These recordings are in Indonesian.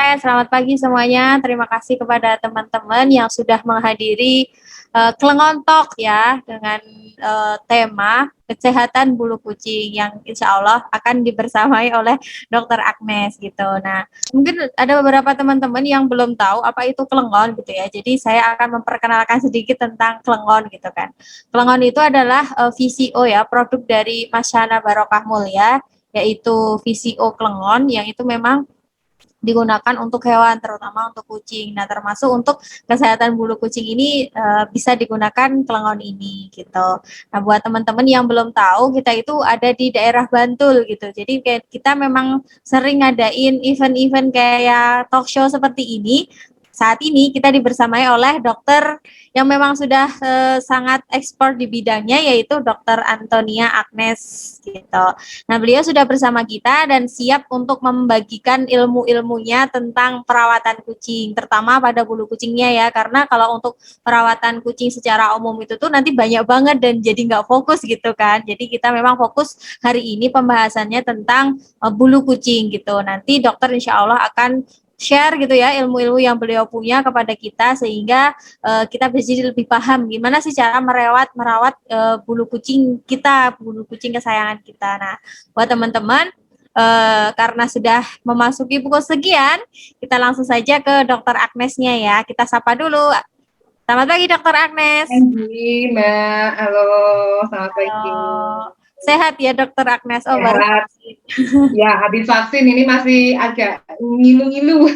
Hai, selamat pagi semuanya. Terima kasih kepada teman-teman yang sudah menghadiri Kelengontok ya dengan tema kesehatan bulu kucing yang insya Allah akan dibersamai oleh Dokter Agnes gitu. Nah, mungkin ada beberapa teman-teman yang belum tahu apa itu kelengon gitu ya. Jadi saya akan memperkenalkan sedikit tentang kelengon gitu kan. Kelengon itu adalah VCO ya, produk dari Masyana Barokah Mulia, yaitu VCO kelengon yang itu memang digunakan untuk hewan, terutama untuk kucing. Nah, termasuk untuk kesehatan bulu kucing ini bisa digunakan kelengon ini gitu. Nah, buat teman-teman yang belum tahu, kita itu ada di daerah Bantul gitu. Jadi kita memang sering ngadain event-event kayak talk show seperti ini. Saat ini kita dibersamai oleh dokter yang memang sudah sangat ekspor di bidangnya, yaitu Dokter Antonia Agnes gitu. Nah, beliau sudah bersama kita dan siap untuk membagikan ilmu-ilmunya tentang perawatan kucing, terutama pada bulu kucingnya ya, karena kalau untuk perawatan kucing secara umum itu tuh nanti banyak banget dan jadi nggak fokus gitu kan. Jadi kita memang fokus hari ini pembahasannya tentang bulu kucing gitu. Nanti dokter insya Allah akan share gitu ya ilmu-ilmu yang beliau punya kepada kita sehingga kita bisa jadi lebih paham gimana sih cara merawat bulu kucing kita, bulu kucing kesayangan kita. Nah, buat teman-teman, karena sudah memasuki pukul sekian, kita langsung saja ke Dokter Agnesnya ya. Kita sapa dulu. Selamat pagi, Dokter Agnes. Pagi, Mbak. Halo, selamat pagi. Halo. Sehat ya, Dokter Agnes. Oh, baru Sehat. vaksin. Ya, habis vaksin ini masih agak ngilu-ngilu.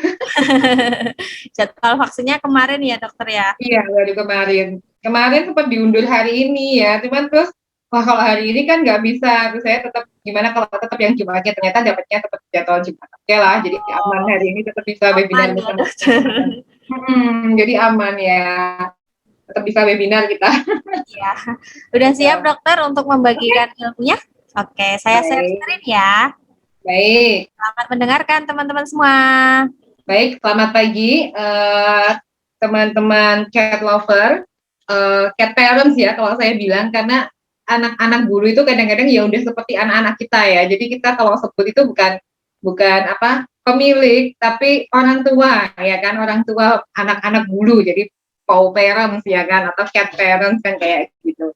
Jadwal vaksinnya kemarin ya, Dokter ya. Iya, baru kemarin. Kemarin sempat diundur hari ini ya, cuman terus, wah kalau hari ini kan nggak bisa. Terus saya tetap, gimana kalau tetap yang Jumatnya, ternyata dapatnya tetap jadwal Jumat. Oke lah, jadi aman Oh, hari ini tetap bisa aman webinar ya, bersama Dokter. teman-teman. Jadi aman ya, tetap bisa webinar kita. Ya, udah siap Ya. dokter untuk Oke, membagikan ilmunya? Oke, saya share baik, screen ya. baik. Selamat mendengarkan teman-teman semua. Baik, selamat pagi teman-teman cat lover, cat parents ya kalau saya bilang, karena anak-anak bulu itu kadang-kadang ya udah seperti anak-anak kita ya. Jadi kita kalau sebut itu bukan bukan apa pemilik, tapi orang tua ya kan, orang tua anak-anak bulu. Jadi paw parents ya kan, atau cat parents kan kayak gitu.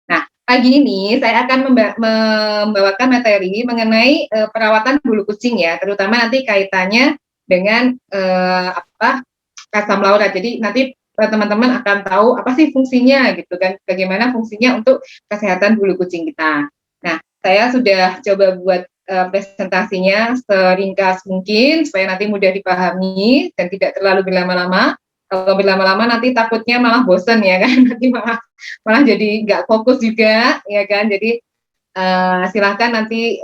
Nah, pagi ini saya akan membawakan materi mengenai perawatan bulu kucing ya, terutama nanti kaitannya dengan asam laurat. Jadi nanti teman-teman akan tahu apa sih fungsinya gitu kan, bagaimana fungsinya untuk kesehatan bulu kucing kita. Nah, saya sudah coba buat presentasinya seringkas mungkin supaya nanti mudah dipahami dan tidak terlalu berlama-lama. Kalau berlama-lama nanti takutnya malah bosen ya kan, nanti malah malah jadi nggak fokus juga ya kan. Jadi silahkan nanti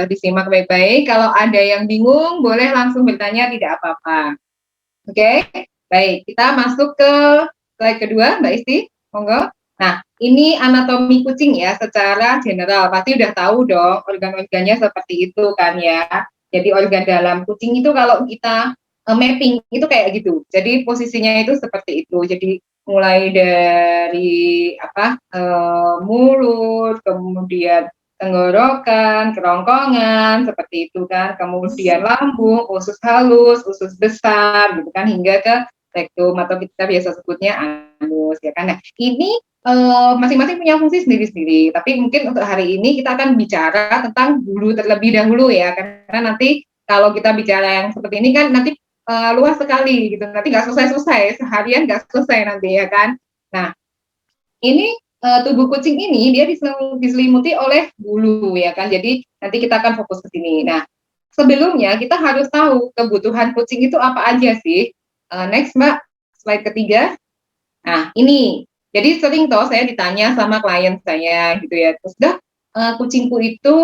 disimak baik-baik. Kalau ada yang bingung boleh langsung bertanya, tidak apa-apa. Oke, baik, kita masuk ke slide kedua, Mbak Isti, monggo. Nah, ini anatomi kucing ya, secara general. Pasti udah tahu dong organ-organnya seperti itu kan ya. Jadi organ dalam kucing itu kalau kita mapping itu kayak gitu. Jadi posisinya itu seperti itu. Jadi mulai dari mulut, kemudian tenggorokan, kerongkongan, seperti itu kan, kemudian lambung, usus halus, usus besar, gitu kan, hingga ke rektum atau kita biasa sebutnya anus, ya kan. Nah, ini masing-masing punya fungsi sendiri-sendiri, tapi mungkin untuk hari ini kita akan bicara tentang bulu terlebih dahulu ya, karena nanti kalau kita bicara yang seperti ini kan nanti luas sekali gitu, nanti nggak selesai-selesai, seharian nggak selesai nanti ya kan. Nah, ini tubuh kucing ini dia diselimuti oleh bulu ya kan. Jadi nanti kita akan fokus ke sini. Nah, sebelumnya kita harus tahu kebutuhan kucing itu apa aja sih. Next Mbak, slide ketiga. Nah, ini. Jadi sering toh saya ditanya sama klien saya gitu ya. Terus dah kucingku itu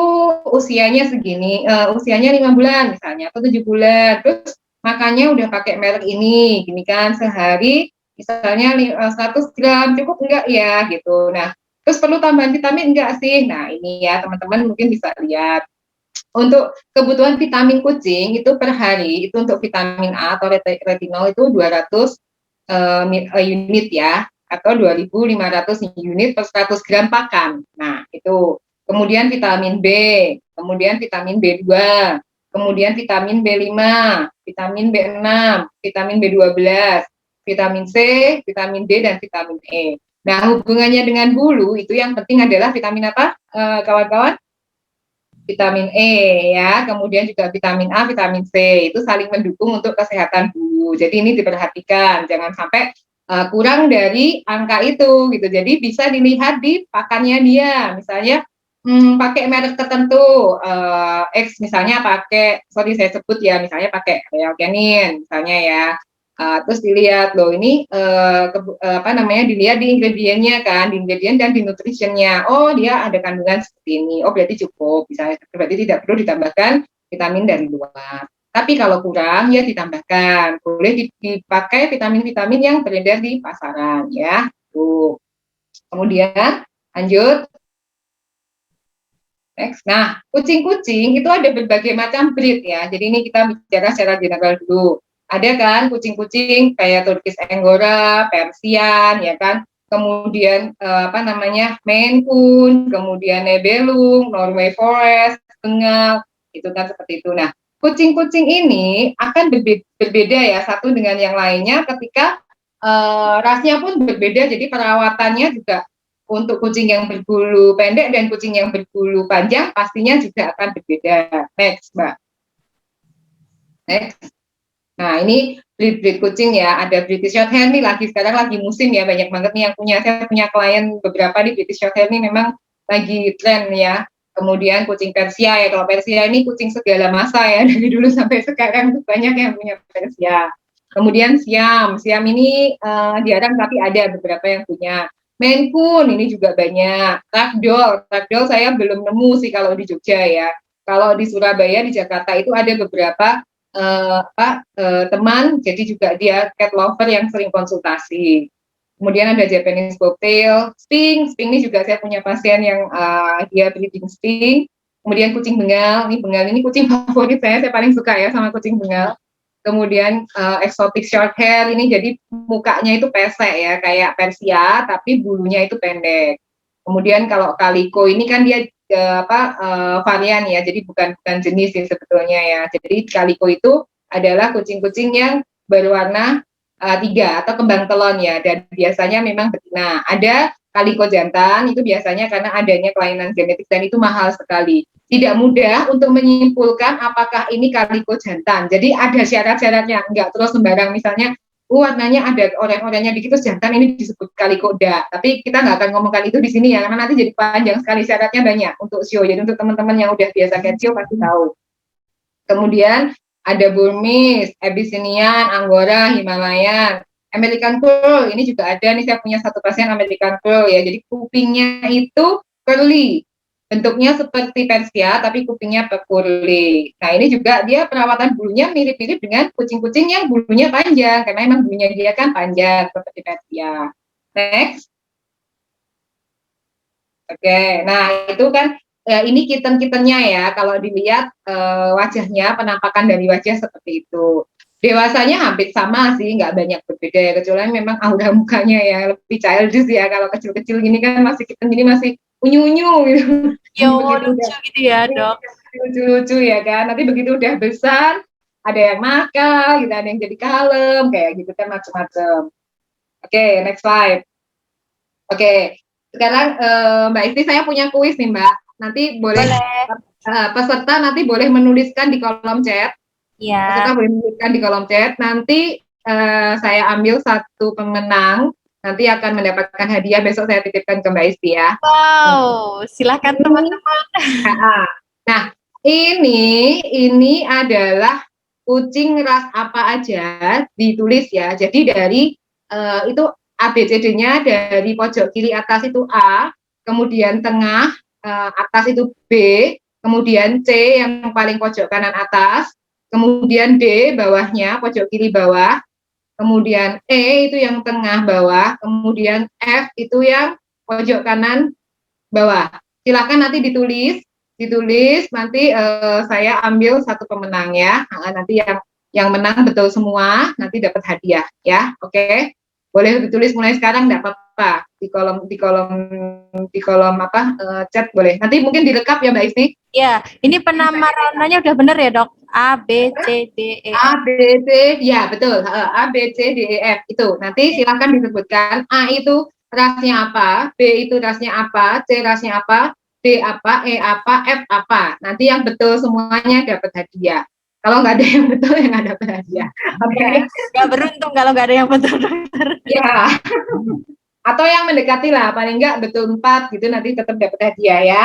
usianya segini, usianya 5 bulan misalnya atau 7 bulan. Terus makannya udah pakai merek ini, gini kan sehari misalnya 100 gram cukup enggak ya gitu. Nah, terus perlu tambahan vitamin enggak sih? Nah, ini ya teman-teman mungkin bisa lihat. Untuk kebutuhan vitamin kucing itu per hari itu untuk vitamin A atau retinol itu 200 unit ya, atau 2.500 unit per 100 gram pakan. Nah, itu. Kemudian vitamin B, kemudian vitamin B2, kemudian vitamin B5, vitamin B6, vitamin B12, vitamin C, vitamin D, dan vitamin E. Nah, hubungannya dengan bulu itu yang penting adalah vitamin apa, kawan-kawan? Vitamin E ya, kemudian juga vitamin A, vitamin C itu saling mendukung untuk kesehatan bulu. Jadi ini diperhatikan, jangan sampai kurang dari angka itu gitu. Jadi bisa dilihat di pakannya dia, misalnya pakai merek tertentu, X misalnya pakai, sorry saya sebut ya, misalnya pakai Realcanin misalnya ya. Terus dilihat loh ini apa namanya, dilihat di ingredientnya kan, di ingredient dan di nutritionnya. Oh dia ada kandungan seperti ini. Oh berarti cukup. Misalnya berarti tidak perlu ditambahkan vitamin dari luar. Tapi kalau kurang ya ditambahkan. Boleh dipakai vitamin-vitamin yang beredar di pasaran ya. Tuh. Kemudian lanjut. Next. Nah, kucing-kucing itu ada berbagai macam breed ya. Jadi ini kita bicara secara general dulu. Ada kan kucing-kucing kayak Turkish Angora, Persian, ya kan. Kemudian apa namanya, Maine Coon, kemudian Nebelung, Norway Forest, Bengal, itu kan seperti itu. Nah, kucing-kucing ini akan berbeda ya satu dengan yang lainnya ketika rasnya pun berbeda. Jadi perawatannya juga untuk kucing yang berbulu pendek dan kucing yang berbulu panjang pastinya juga akan berbeda. Next, Mbak. Next. Nah, ini breed kucing ya. Ada British Shorthair nih sekarang lagi musim ya, banyak banget nih yang punya. Saya punya klien beberapa di British Shorthair nih memang lagi tren ya. Kemudian kucing Persia ya. Kalau Persia ini kucing segala masa ya, dari dulu sampai sekarang banyak yang punya Persia. Kemudian Siam ini jarang tapi ada beberapa yang punya. Maine Coon ini juga banyak. Ragdoll saya belum nemu sih kalau di Jogja ya. Kalau di Surabaya, di Jakarta itu ada beberapa teman, jadi juga dia cat lover yang sering konsultasi. Kemudian ada Japanese Bobtail, Sphinx ini juga saya punya pasien yang dia breeding Sphinx. Kemudian kucing Bengal, ini kucing favorit saya paling suka ya sama kucing Bengal. Kemudian exotic short hair ini jadi mukanya itu pesek ya kayak Persia tapi bulunya itu pendek. Kemudian kalau Calico ini kan dia varian ya, jadi bukan jenis sih sebetulnya ya. Jadi Calico itu adalah kucing-kucing yang berwarna 3 atau kembang telon ya, dan biasanya memang betina. Ada Calico jantan itu biasanya karena adanya kelainan genetik dan itu mahal sekali. Tidak mudah untuk menyimpulkan apakah ini Calico jantan. Jadi ada syarat-syaratnya, enggak terus sembarang misalnya warnanya ada orang-orangnya dikit terus jantan ini disebut Calico, enggak. Tapi kita nggak akan ngomongkan itu di sini ya, karena nanti jadi panjang sekali, syaratnya banyak untuk show. Jadi untuk teman-teman yang udah biasa cat show pasti tahu. Kemudian ada Burmese, Abyssinian, Angora, Himalayan, American Curl, ini juga ada nih, saya punya satu pasien American Curl ya, jadi kupingnya itu curly, bentuknya seperti Persia tapi kupingnya curly. Nah ini juga dia perawatan bulunya mirip-mirip dengan kucing-kucing yang bulunya panjang, karena emang bulunya dia kan panjang seperti Persia. Next. Oke, nah itu kan ini kitten-kittennya ya, kalau dilihat wajahnya, penampakan dari wajah seperti itu. Dewasanya hampir sama sih, nggak banyak berbeda ya, kecuali memang aura mukanya ya lebih childish ya, kalau kecil-kecil gini kan masih kitten gini masih unyu-unyu gitu. Ya, lucu gitu ya dok. Lucu-lucu ya kan, nanti begitu udah besar, ada yang nakal, gitu, ada yang jadi kalem, kayak gitu kan macam-macam. Oke, next slide. Oke, sekarang Mbak Isti saya punya kuis nih Mbak. Nanti boleh. Peserta nanti boleh menuliskan di kolom chat. Iya. Peserta boleh menuliskan di kolom chat. Nanti saya ambil satu pemenang. Nanti akan mendapatkan hadiah, besok saya titipkan ke Mbak Isti ya. Wow, silakan teman-teman. Nah, ini adalah kucing ras apa aja, ditulis ya. Jadi dari itu ABCD-nya dari pojok kiri atas itu A, kemudian tengah atas itu B, kemudian C yang paling pojok kanan atas, kemudian D bawahnya pojok kiri bawah, kemudian E itu yang tengah bawah, kemudian F itu yang pojok kanan bawah. Silakan nanti ditulis nanti saya ambil satu pemenang ya. Nanti yang menang betul semua nanti dapat hadiah ya. Oke. Boleh ditulis mulai sekarang, nggak apa-apa, di kolom apa chat boleh. Nanti mungkin direkap ya Mbak Isni. Ya, ini penamarannya udah bener ya dok? A, B, C, D, E, A, F. B, C, ya betul. A, B, C, D, E, F itu. Nanti silakan disebutkan. A itu rasnya apa, B itu rasnya apa, C rasnya apa, D apa, E apa, F apa. Nanti yang betul semuanya dapat hadiah. Kalau nggak ada yang betul, yang nggak dapat hadiah. Oke. Okay? Gak beruntung kalau nggak ada yang betul dokter. Ya. Atau yang mendekati lah, paling nggak betul 4 gitu, nanti tetap dapat hadiah ya.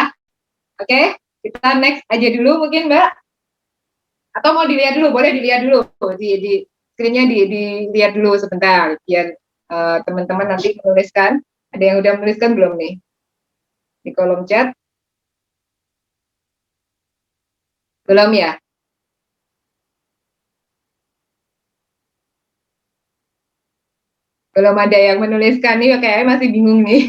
Oke, okay? Kita next aja dulu mungkin Mbak. Atau mau dilihat dulu, boleh dilihat dulu di screen-nya dilihat dulu sebentar biar teman-teman nanti menuliskan. Ada yang udah menuliskan belum nih di kolom chat? Belum ya? Belum ada yang menuliskan nih, kayaknya masih bingung nih.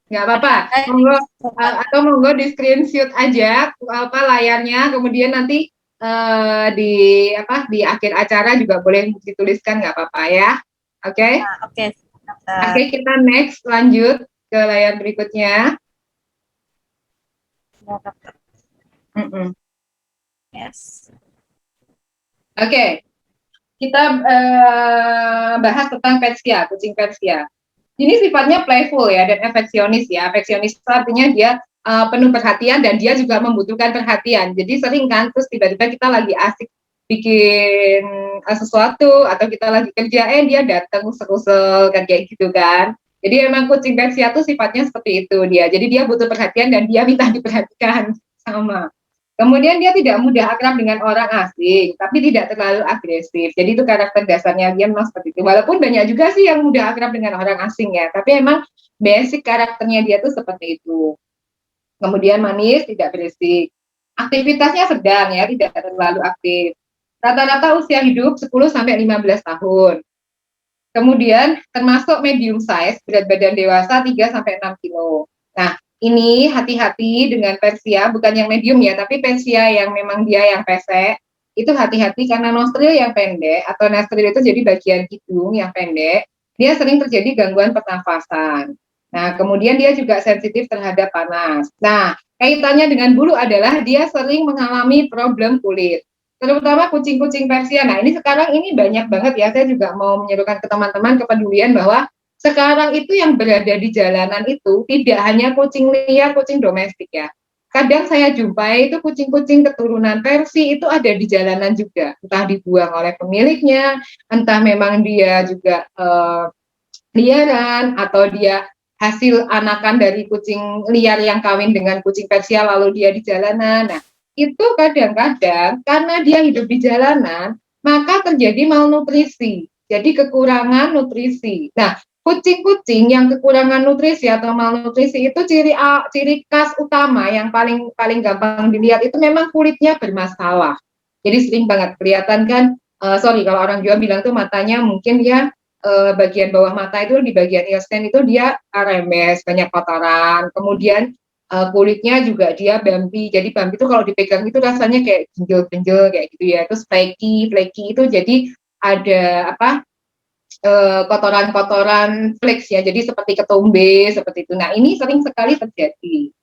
Nggak apa-apa, monggo atau monggo di screenshot aja apa layarnya, kemudian nanti di akhir acara juga boleh dituliskan, nggak apa-apa ya. Oke? Okay? Oke. Oke, kita next lanjut ke layar berikutnya. Yes. Oke, kita bahas tentang Persia, kucing Persia. Ini sifatnya playful ya dan afeksionis ya. Afeksionis artinya dia penuh perhatian dan dia juga membutuhkan perhatian. Jadi sering kan terus tiba-tiba kita lagi asik bikin sesuatu atau kita lagi kerja, dia datang usel-usel kan kayak gitu kan. Jadi emang kucing Persia tuh sifatnya seperti itu dia. Jadi dia butuh perhatian dan dia minta diperhatikan sama. Kemudian dia tidak mudah akrab dengan orang asing, tapi tidak terlalu agresif. Jadi itu karakter dasarnya dia memang seperti itu. Walaupun banyak juga sih yang mudah akrab dengan orang asing ya, tapi emang basic karakternya dia tuh seperti itu. Kemudian manis, tidak berisik. Aktivitasnya sedang ya, tidak terlalu aktif. Rata-rata usia hidup 10 sampai 15 tahun. Kemudian termasuk medium size, berat badan dewasa 3 sampai 6 kilo. Nah, ini hati-hati dengan Persia, bukan yang medium ya, tapi Persia yang memang dia yang pesek, itu hati-hati karena nostril yang pendek, atau nostril itu jadi bagian hidung yang pendek, dia sering terjadi gangguan pernafasan. Nah, kemudian dia juga sensitif terhadap panas. Nah, kaitannya dengan bulu adalah dia sering mengalami problem kulit, terutama kucing-kucing Persia. Nah, ini sekarang ini banyak banget ya, saya juga mau menyerukan ke teman-teman kepedulian bahwa sekarang itu yang berada di jalanan itu tidak hanya kucing liar, kucing domestik ya. Kadang saya jumpai itu kucing-kucing keturunan Persia itu ada di jalanan juga, entah dibuang oleh pemiliknya, entah memang dia juga liaran, atau dia hasil anakan dari kucing liar yang kawin dengan kucing Persia lalu dia di jalanan. Nah, itu kadang-kadang karena dia hidup di jalanan, maka terjadi malnutrisi. Jadi kekurangan nutrisi. Nah, kucing-kucing yang kekurangan nutrisi atau malnutrisi itu ciri khas utama yang paling paling gampang dilihat itu memang kulitnya bermasalah. Jadi sering banget kelihatan kan, sorry kalau orang Jawa bilang tuh matanya mungkin ya bagian bawah mata itu di bagian iosten itu dia remes, banyak kotoran. Kemudian kulitnya juga dia bumpy. Jadi bumpy itu kalau dipegang itu rasanya kayak benjol-benjol kayak gitu ya. Terus flaky itu jadi ada apa? Kotoran-kotoran flakes ya. Jadi seperti ketombe seperti itu. Nah, ini sering sekali terjadi.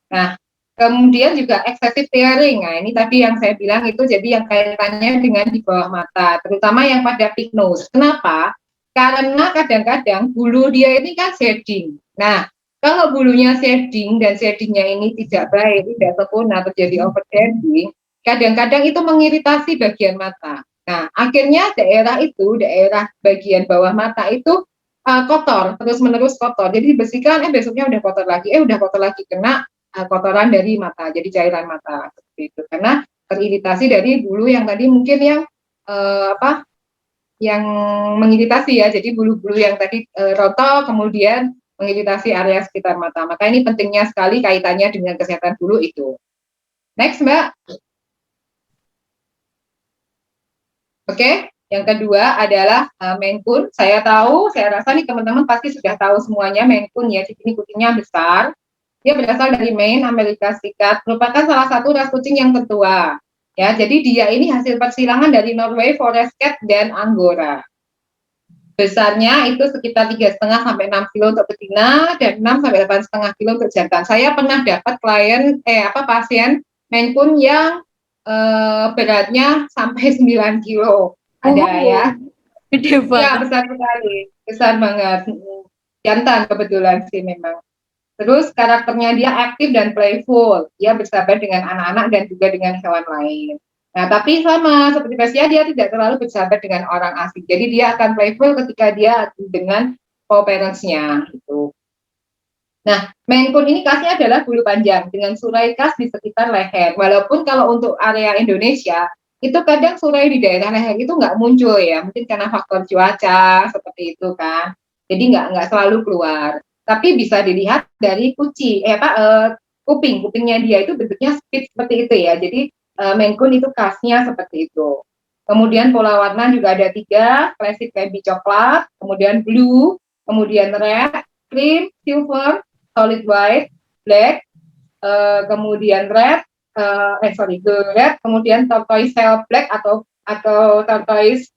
Nah, kemudian juga excessive tearing. Nah, ini tadi yang saya bilang itu jadi yang kaitannya dengan di bawah mata, terutama yang pada pig nose. Kenapa? Karena kadang-kadang bulu dia ini kan shading. Nah, kalau bulunya shading dan shadingnya ini tidak baik, tidak sempurna, terjadi overshading, kadang-kadang itu mengiritasi bagian mata. Nah, akhirnya daerah bagian bawah mata itu kotor, terus-menerus kotor. Jadi dibersihkan, besoknya udah kotor lagi, kena kotoran dari mata, jadi cairan mata seperti itu. Karena teriritasi dari bulu yang tadi mungkin yang yang mengiritasi ya, jadi bulu-bulu yang tadi rontok kemudian mengiritasi area sekitar mata. Maka ini pentingnya sekali kaitannya dengan kesehatan bulu itu. Next, Mbak. Oke, yang kedua adalah Maine Coon. Saya rasa nih teman-teman pasti sudah tahu semuanya Maine Coon ya. Jadi ini kucingnya besar. Dia berasal dari Maine, Amerika Serikat. Merupakan salah satu ras kucing yang tertua. Ya, jadi dia ini hasil persilangan dari Norway, Forest Cat, dan Angora. Besarnya itu sekitar 3,5 sampai 6 kilo untuk betina dan 6 sampai 8,5 kilo untuk jantan. Saya pernah dapat pasien Maine Coon yang beratnya sampai 9 kilo. Ada ya. Gede Ya, banget. besar sekali. Besar banget. Jantan kebetulan sih memang. Terus karakternya dia aktif dan playful. Dia bersahabat dengan anak-anak dan juga dengan hewan lain. Nah, tapi sama seperti Persia, dia tidak terlalu bersahabat dengan orang asing. Jadi dia akan playful ketika dia dengan co-parents-nya gitu. Nah, Maine Coon ini khasnya adalah bulu panjang dengan surai khas di sekitar leher. Walaupun kalau untuk area Indonesia, itu kadang surai di daerah leher itu nggak muncul ya, mungkin karena faktor cuaca seperti itu kan. Jadi nggak selalu keluar. Tapi bisa dilihat dari kupingnya dia itu bentuknya split seperti itu ya. Jadi Maine Coon itu khasnya seperti itu. Kemudian pola warna juga ada 3, classic baby coklat, kemudian blue, kemudian red, cream, silver, solid white, black, kemudian red, kemudian tortoise shell black atau tortoise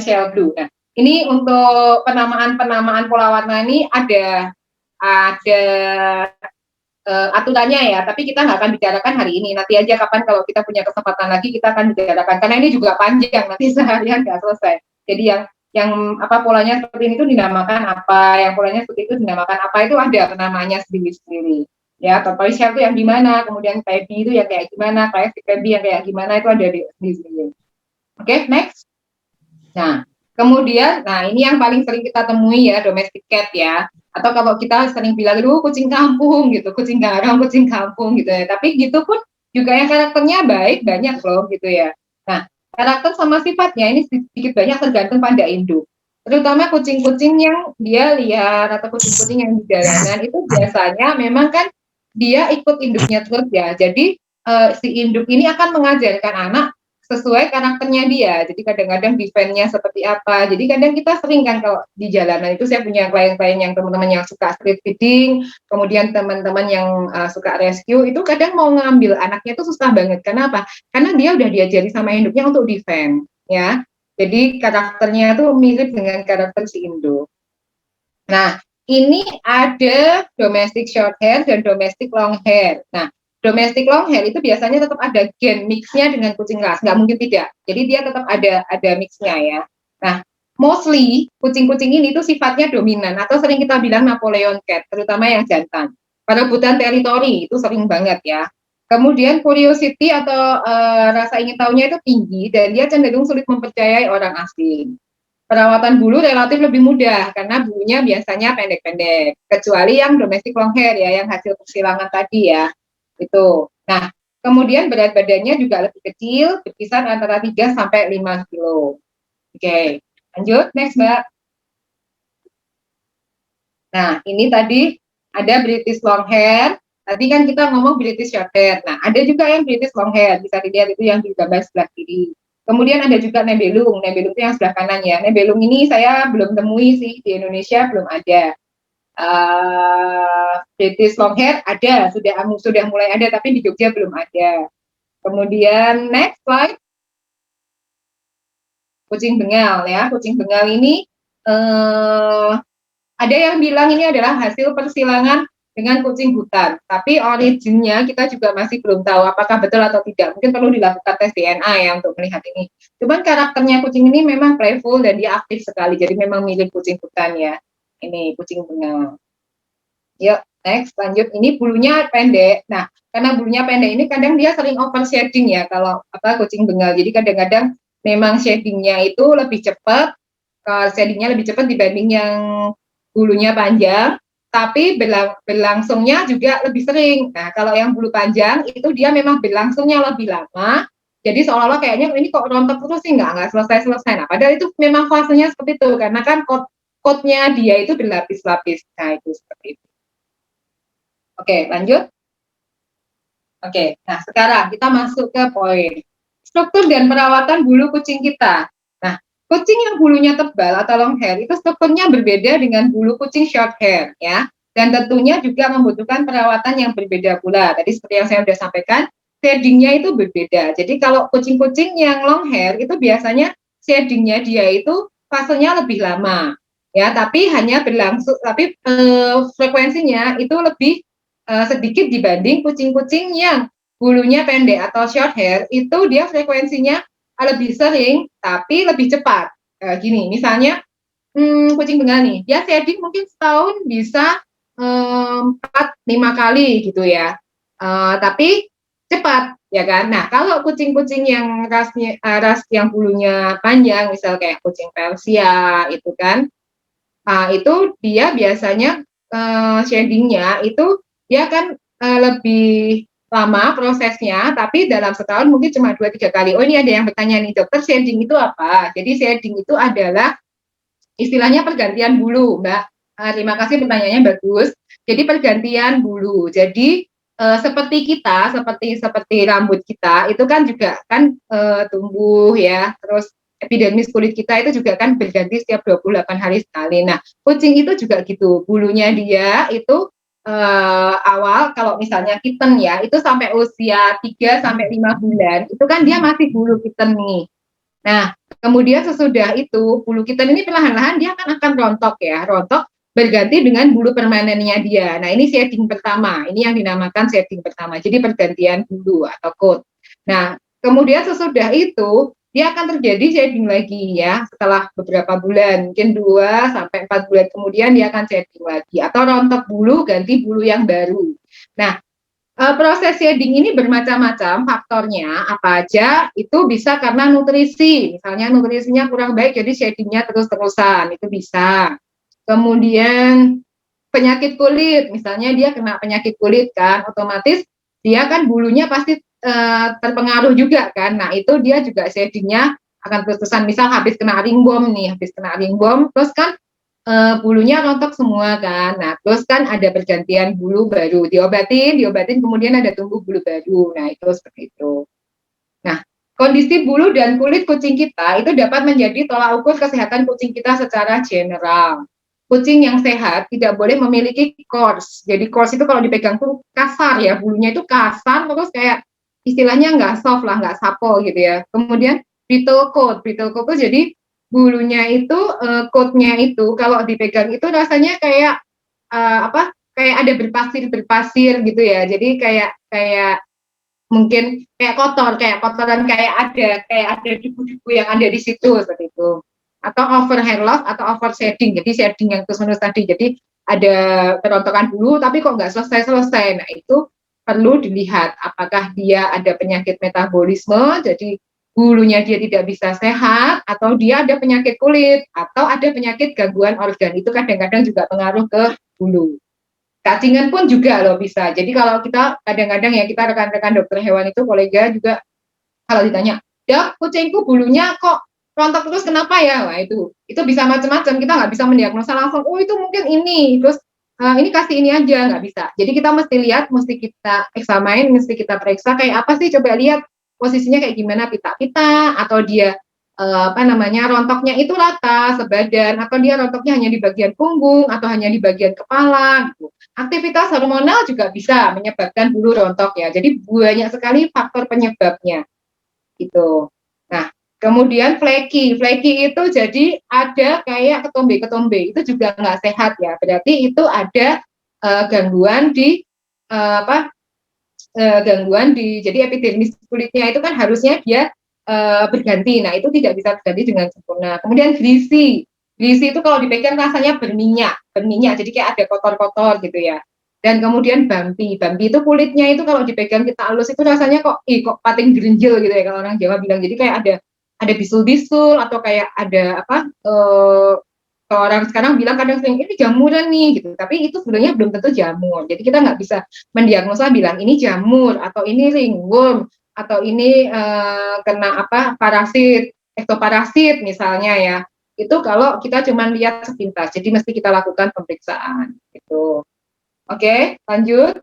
shell blue. Nah, ini untuk penamaan pola warna ini ada aturannya ya, tapi kita nggak akan bicarakan hari ini. Nanti aja kapan kalau kita punya kesempatan lagi kita akan bicarakan, karena ini juga panjang, nanti seharian nggak selesai. Jadi yang polanya seperti ini itu dinamakan apa, yang polanya seperti itu dinamakan apa, itu ada namanya sendiri-sendiri. Ya, tortoise shell itu yang gimana, kemudian tabby itu yang kayak gimana, classic tabby yang kayak gimana, itu ada di sendiri. Oke, next. Nah, kemudian, ini yang paling sering kita temui ya, domestic cat ya. Atau kalau kita sering bilang, kucing kampung gitu, kucing garang, kucing kampung gitu ya. Tapi gitu pun juga yang karakternya baik, banyak loh gitu ya. Nah, karakter sama sifatnya ini sedikit banyak tergantung pada induk. Terutama kucing-kucing yang dia liar atau kucing-kucing yang di jalanan itu biasanya memang kan dia ikut induknya terus ya. Jadi si induk ini akan mengajarkan anak sesuai karakternya dia. Jadi kadang-kadang defense-nya seperti apa. Jadi kadang kita sering kan kalau di jalanan itu saya punya klien-klien yang teman-teman yang suka street feeding, kemudian teman-teman yang suka rescue, itu kadang mau ngambil anaknya itu susah banget. Kenapa? Karena dia udah diajari sama induknya untuk defense, ya. Jadi karakternya itu mirip dengan karakter si induk. Nah, ini ada domestic short hair dan domestic long hair. Nah, domestic long hair itu biasanya tetap ada gen mixnya dengan kucing ras, nggak mungkin tidak. Jadi dia tetap ada mixnya ya. Nah, mostly kucing-kucing ini tuh sifatnya dominan atau sering kita bilang Napoleon cat, terutama yang jantan. Perebutan teritori itu sering banget ya. Kemudian curiosity atau rasa ingin tahunya itu tinggi dan dia cenderung sulit mempercayai orang asing. Perawatan bulu relatif lebih mudah karena bulunya biasanya pendek-pendek, kecuali yang domestic long hair ya, yang hasil persilangan tadi ya, itu. Nah, kemudian berat badannya juga lebih kecil, berkisar antara 3 sampai 5 kilo. Oke, lanjut, next Mbak. Nah, ini tadi ada British long hair, tadi kan kita ngomong British short hair. Nah, ada juga yang British long hair, bisa dilihat itu yang di gambar sebelah kiri. Kemudian ada juga nebelung itu yang sebelah kanan ya. Nebelung ini saya belum temui sih, di Indonesia belum ada. British long hair ada, sudah mulai ada, tapi di Jogja belum ada. Kemudian next slide. Kucing bengal ya, kucing bengal ini ada yang bilang ini adalah hasil persilangan dengan kucing hutan, tapi originnya kita juga masih belum tahu apakah betul atau tidak. Mungkin perlu dilakukan tes DNA ya untuk melihat ini. Cuman karakternya kucing ini memang playful dan dia aktif sekali, jadi memang mirip kucing hutan ya. Ini kucing bengal. Yuk, next, lanjut. Ini bulunya pendek. Nah, karena bulunya pendek ini kadang dia sering over shading ya kalau kucing bengal. Jadi kadang-kadang memang shadingnya itu lebih cepat, shadingnya lebih cepat dibanding yang bulunya panjang, tapi berlangsungnya juga lebih sering. Nah, kalau yang bulu panjang itu dia memang berlangsungnya lebih lama. Jadi seolah-olah kayaknya ini kok rontok terus sih nggak selesai-selesai. Nah, padahal itu memang fasenya seperti itu karena kan coatnya dia itu berlapis-lapis. Nah, itu seperti itu. Oke, lanjut. Oke, nah sekarang kita masuk ke poin struktur dan perawatan bulu kucing kita. Nah, kucing yang bulunya tebal atau long hair itu strukturnya berbeda dengan bulu kucing short hair ya. Dan tentunya juga membutuhkan perawatan yang berbeda pula. Tadi seperti yang saya sudah sampaikan, shadingnya itu berbeda. Jadi kalau kucing-kucing yang long hair itu biasanya shadingnya dia itu fasenya lebih lama, ya, tapi hanya berlangsung, tapi frekuensinya itu lebih sedikit dibanding kucing-kucing yang bulunya pendek atau short hair, itu dia frekuensinya lebih sering tapi lebih cepat. Gini, misalnya kucing Bengal nih, dia shading mungkin setahun bisa 4-5 kali gitu ya. Tapi cepat ya kan. Nah, kalau kucing-kucing yang ras yang bulunya panjang, misal kayak kucing Persia itu kan, itu dia biasanya shadingnya itu dia kan lebih lama prosesnya, tapi dalam setahun mungkin cuma 2-3 kali. Oh, ini ada yang bertanya nih, dokter, shading itu apa? Jadi shading itu adalah istilahnya pergantian bulu, Mbak. Terima kasih, pertanyaannya bagus. Jadi pergantian bulu. Jadi seperti kita, seperti rambut kita itu kan juga kan tumbuh ya. Terus epidermis kulit kita itu juga kan berganti setiap 28 hari sekali. Nah, kucing itu juga gitu. Bulunya dia itu awal kalau misalnya kitten ya, itu sampai usia 3-5 bulan, itu kan dia masih bulu kitten nih. Nah, kemudian sesudah itu bulu kitten ini perlahan-lahan dia akan rontok ya, rontok berganti dengan bulu permanennya dia. Nah, ini shading pertama, ini yang dinamakan shading pertama. Jadi pergantian bulu atau coat. Nah, kemudian sesudah itu dia akan terjadi shading lagi ya, setelah beberapa bulan, mungkin 2-4 bulan kemudian dia akan shading lagi atau rontok bulu ganti bulu yang baru. Nah, proses shading ini bermacam-macam faktornya, apa aja itu bisa karena nutrisi, misalnya nutrisinya kurang baik jadi shadingnya terus-terusan, itu bisa. Kemudian penyakit kulit, misalnya dia kena penyakit kulit kan, otomatis dia kan bulunya pasti terpengaruh juga kan, nah itu dia juga shadingnya akan terus-terusan, misal habis kena ringworm nih, habis kena ringworm, terus kan bulunya rontok semua kan. Nah, terus kan ada pergantian bulu baru, diobatin, kemudian ada tumbuh bulu baru. Nah, itu seperti itu. Nah, kondisi bulu dan kulit kucing kita itu dapat menjadi tolak ukur kesehatan kucing kita secara general. Kucing yang sehat tidak boleh memiliki coarse. Jadi coarse itu kalau dipegang tuh kasar ya, bulunya itu kasar, terus kayak istilahnya nggak soft lah, nggak sapo gitu ya. Kemudian brittle coat tuh jadi bulunya itu, coatnya itu kalau dipegang itu rasanya kayak apa? Kayak ada berpasir gitu ya. Jadi kayak kayak mungkin kayak kotor, kayak kotoran, kayak ada debu-debu yang ada di situ seperti itu. Atau over hair loss atau over shedding. Jadi shedding yang terus-menerus tadi. Jadi ada kerontokan bulu tapi kok nggak selesai-selesai. Nah, itu perlu dilihat apakah dia ada penyakit metabolisme, jadi bulunya dia tidak bisa sehat, atau dia ada penyakit kulit, atau ada penyakit gangguan organ. Itu kadang-kadang juga pengaruh ke bulu. Cacingan pun juga loh bisa. Jadi kalau kita kadang-kadang ya, kita rekan-rekan dokter hewan itu kolega juga kalau ditanya, "Dok, kucingku bulunya kok rontok terus kenapa ya?" Wah, itu bisa macam-macam. Kita nggak bisa mendiagnosa langsung, "Oh, itu mungkin ini." Terus ini kasih ini aja, nggak bisa. Jadi kita mesti lihat, mesti kita eksamin, mesti kita periksa kayak apa sih, coba lihat posisinya kayak gimana, pita-pita atau dia apa namanya, rontoknya itu rata sebadan atau dia rontoknya hanya di bagian punggung atau hanya di bagian kepala gitu. Aktivitas hormonal juga bisa menyebabkan bulu rontok ya. Jadi banyak sekali faktor penyebabnya gitu. Nah, kemudian flaky. Flaky itu jadi ada kayak ketombe-ketombe. Itu juga nggak sehat ya. Berarti itu ada gangguan di apa? Gangguan di, jadi epidermis kulitnya itu kan harusnya dia berganti. Nah, itu tidak bisa berganti dengan sempurna. Kemudian greasy. Greasy itu kalau dipegang rasanya berminyak. Jadi kayak ada kotor-kotor gitu ya. Dan kemudian bumpy itu kulitnya itu kalau dipegang kita halus itu rasanya kok pating gerinjel gitu ya kalau orang Jawa bilang. Jadi kayak ada bisul-bisul atau kayak ada apa? Orang sekarang bilang kadang sering ini jamuran nih gitu, tapi itu sebenarnya belum tentu jamur. Jadi kita nggak bisa mendiagnosa bilang ini jamur atau ini ringworm atau ini kena apa parasit, ektoparasit misalnya ya. Itu kalau kita cuma lihat sepintas. Jadi mesti kita lakukan pemeriksaan gitu. Oke, lanjut.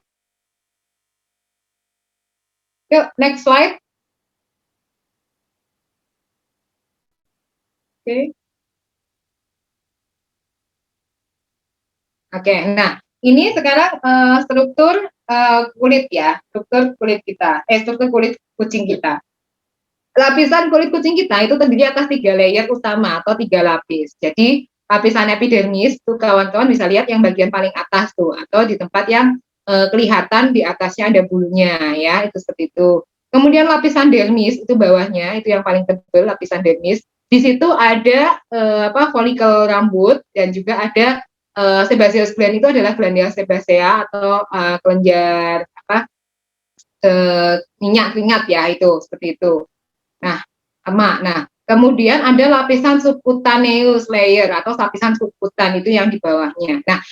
Yuk, next slide. Oke. Oke, nah ini sekarang struktur kulit ya, struktur kulit kita, struktur kulit kucing kita. Lapisan kulit kucing kita itu terdiri atas 3 layer utama atau 3 lapis. Jadi lapisan epidermis tuh kawan-kawan bisa lihat yang bagian paling atas tuh, atau di tempat yang kelihatan di atasnya ada bulunya ya, itu seperti itu. Kemudian lapisan dermis itu bawahnya, itu yang paling tebal lapisan dermis. Di situ ada folikel rambut dan juga ada sebaceous gland, itu adalah glandia sebacea atau kelenjar minyak keringat ya, itu seperti itu. Nah, nah, kemudian ada lapisan subcutaneous layer atau lapisan subkutan, itu yang di bawahnya. Nah,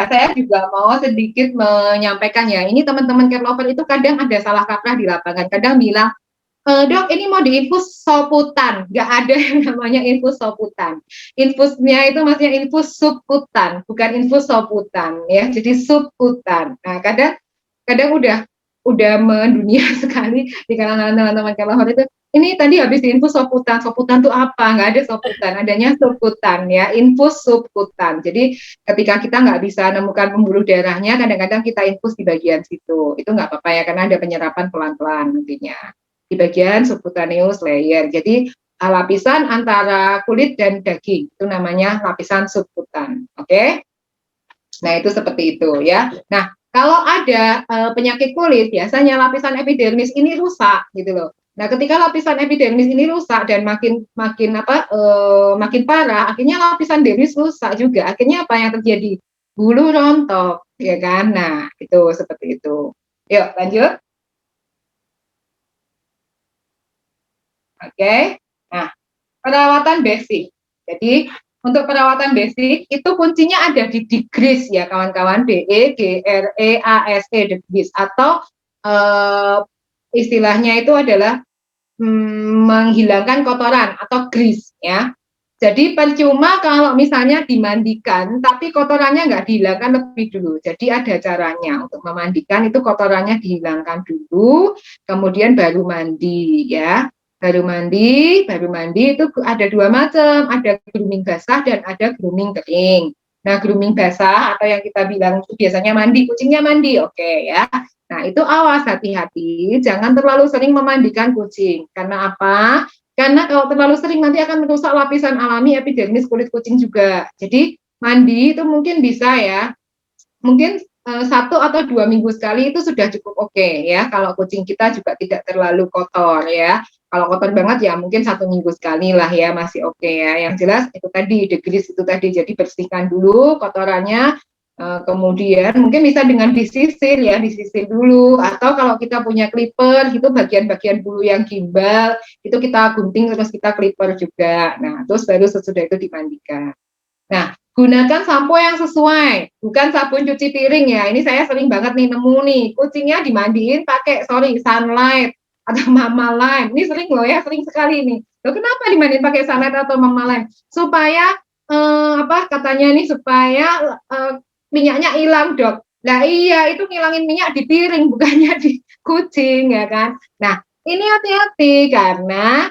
saya juga mau sedikit menyampaikan ya, ini teman-teman cat lover itu kadang ada salah kaprah di lapangan, kadang bilang, dok ini mau diinfus soputan, nggak ada yang namanya infus soputan. Infusnya itu maksudnya infus subkutan, bukan infus soputan ya, jadi subkutan. Nah, kadang udah mendunia sekali di kalangan teman-teman kelahor itu, ini tadi habis diinfus soputan tuh apa? Nggak ada soputan, adanya subkutan ya, infus subkutan. Jadi ketika kita nggak bisa nemukan pembuluh darahnya, kadang-kadang kita infus di bagian situ, itu nggak apa-apa ya, karena ada penyerapan pelan-pelan nantinya di bagian subcutaneous layer. Jadi lapisan antara kulit dan daging, itu namanya lapisan subkutan. Oke? Nah, itu seperti itu ya. Nah, kalau ada penyakit kulit, biasanya lapisan epidermis ini rusak gitu loh. Nah, ketika lapisan epidermis ini rusak dan makin parah, akhirnya lapisan dermis rusak juga. Akhirnya apa yang terjadi? Bulu rontok, ya kan? Nah, itu seperti itu. Yuk, lanjut. Oke. Nah, perawatan basic. Jadi untuk perawatan basic itu kuncinya ada di degrease ya kawan-kawan, DEGREASE degrease, atau istilahnya itu adalah menghilangkan kotoran atau grease ya. Jadi percuma kalau misalnya dimandikan tapi kotorannya nggak dihilangkan lebih dulu. Jadi ada caranya untuk memandikan, itu kotorannya dihilangkan dulu, kemudian baru mandi ya. Baru mandi itu ada 2 macam, ada grooming basah dan ada grooming kering. Nah, grooming basah atau yang kita bilang biasanya mandi, kucingnya mandi, oke ya. Nah, itu awas, hati-hati, jangan terlalu sering memandikan kucing. Karena apa? Karena kalau terlalu sering nanti akan merusak lapisan alami epidermis kulit kucing juga. Jadi mandi itu mungkin bisa ya, mungkin 1 atau 2 minggu sekali itu sudah cukup oke ya, kalau kucing kita juga tidak terlalu kotor ya. Kalau kotor banget ya mungkin 1 minggu sekali lah ya, masih oke ya. Yang jelas itu tadi, degrease itu tadi, jadi bersihkan dulu kotorannya, kemudian mungkin bisa dengan disisir ya, disisir dulu, atau kalau kita punya clipper gitu, bagian-bagian bulu yang gimbal itu kita gunting terus kita clipper juga. Nah, terus baru sesudah itu dimandikan. Nah, gunakan sampo yang sesuai, bukan sabun cuci piring ya. Ini saya sering banget nih nemu nih, kucingnya dimandiin pakai Sunlight atau Mama Line. Ini sering loh ya, sering sekali nih. Loh, kenapa dimandiin pakai Sunlight atau Mama Line? Supaya katanya nih supaya minyaknya hilang, dok. Nah iya, itu ngilangin minyak di piring bukannya di kucing ya kan. Nah, ini hati-hati karena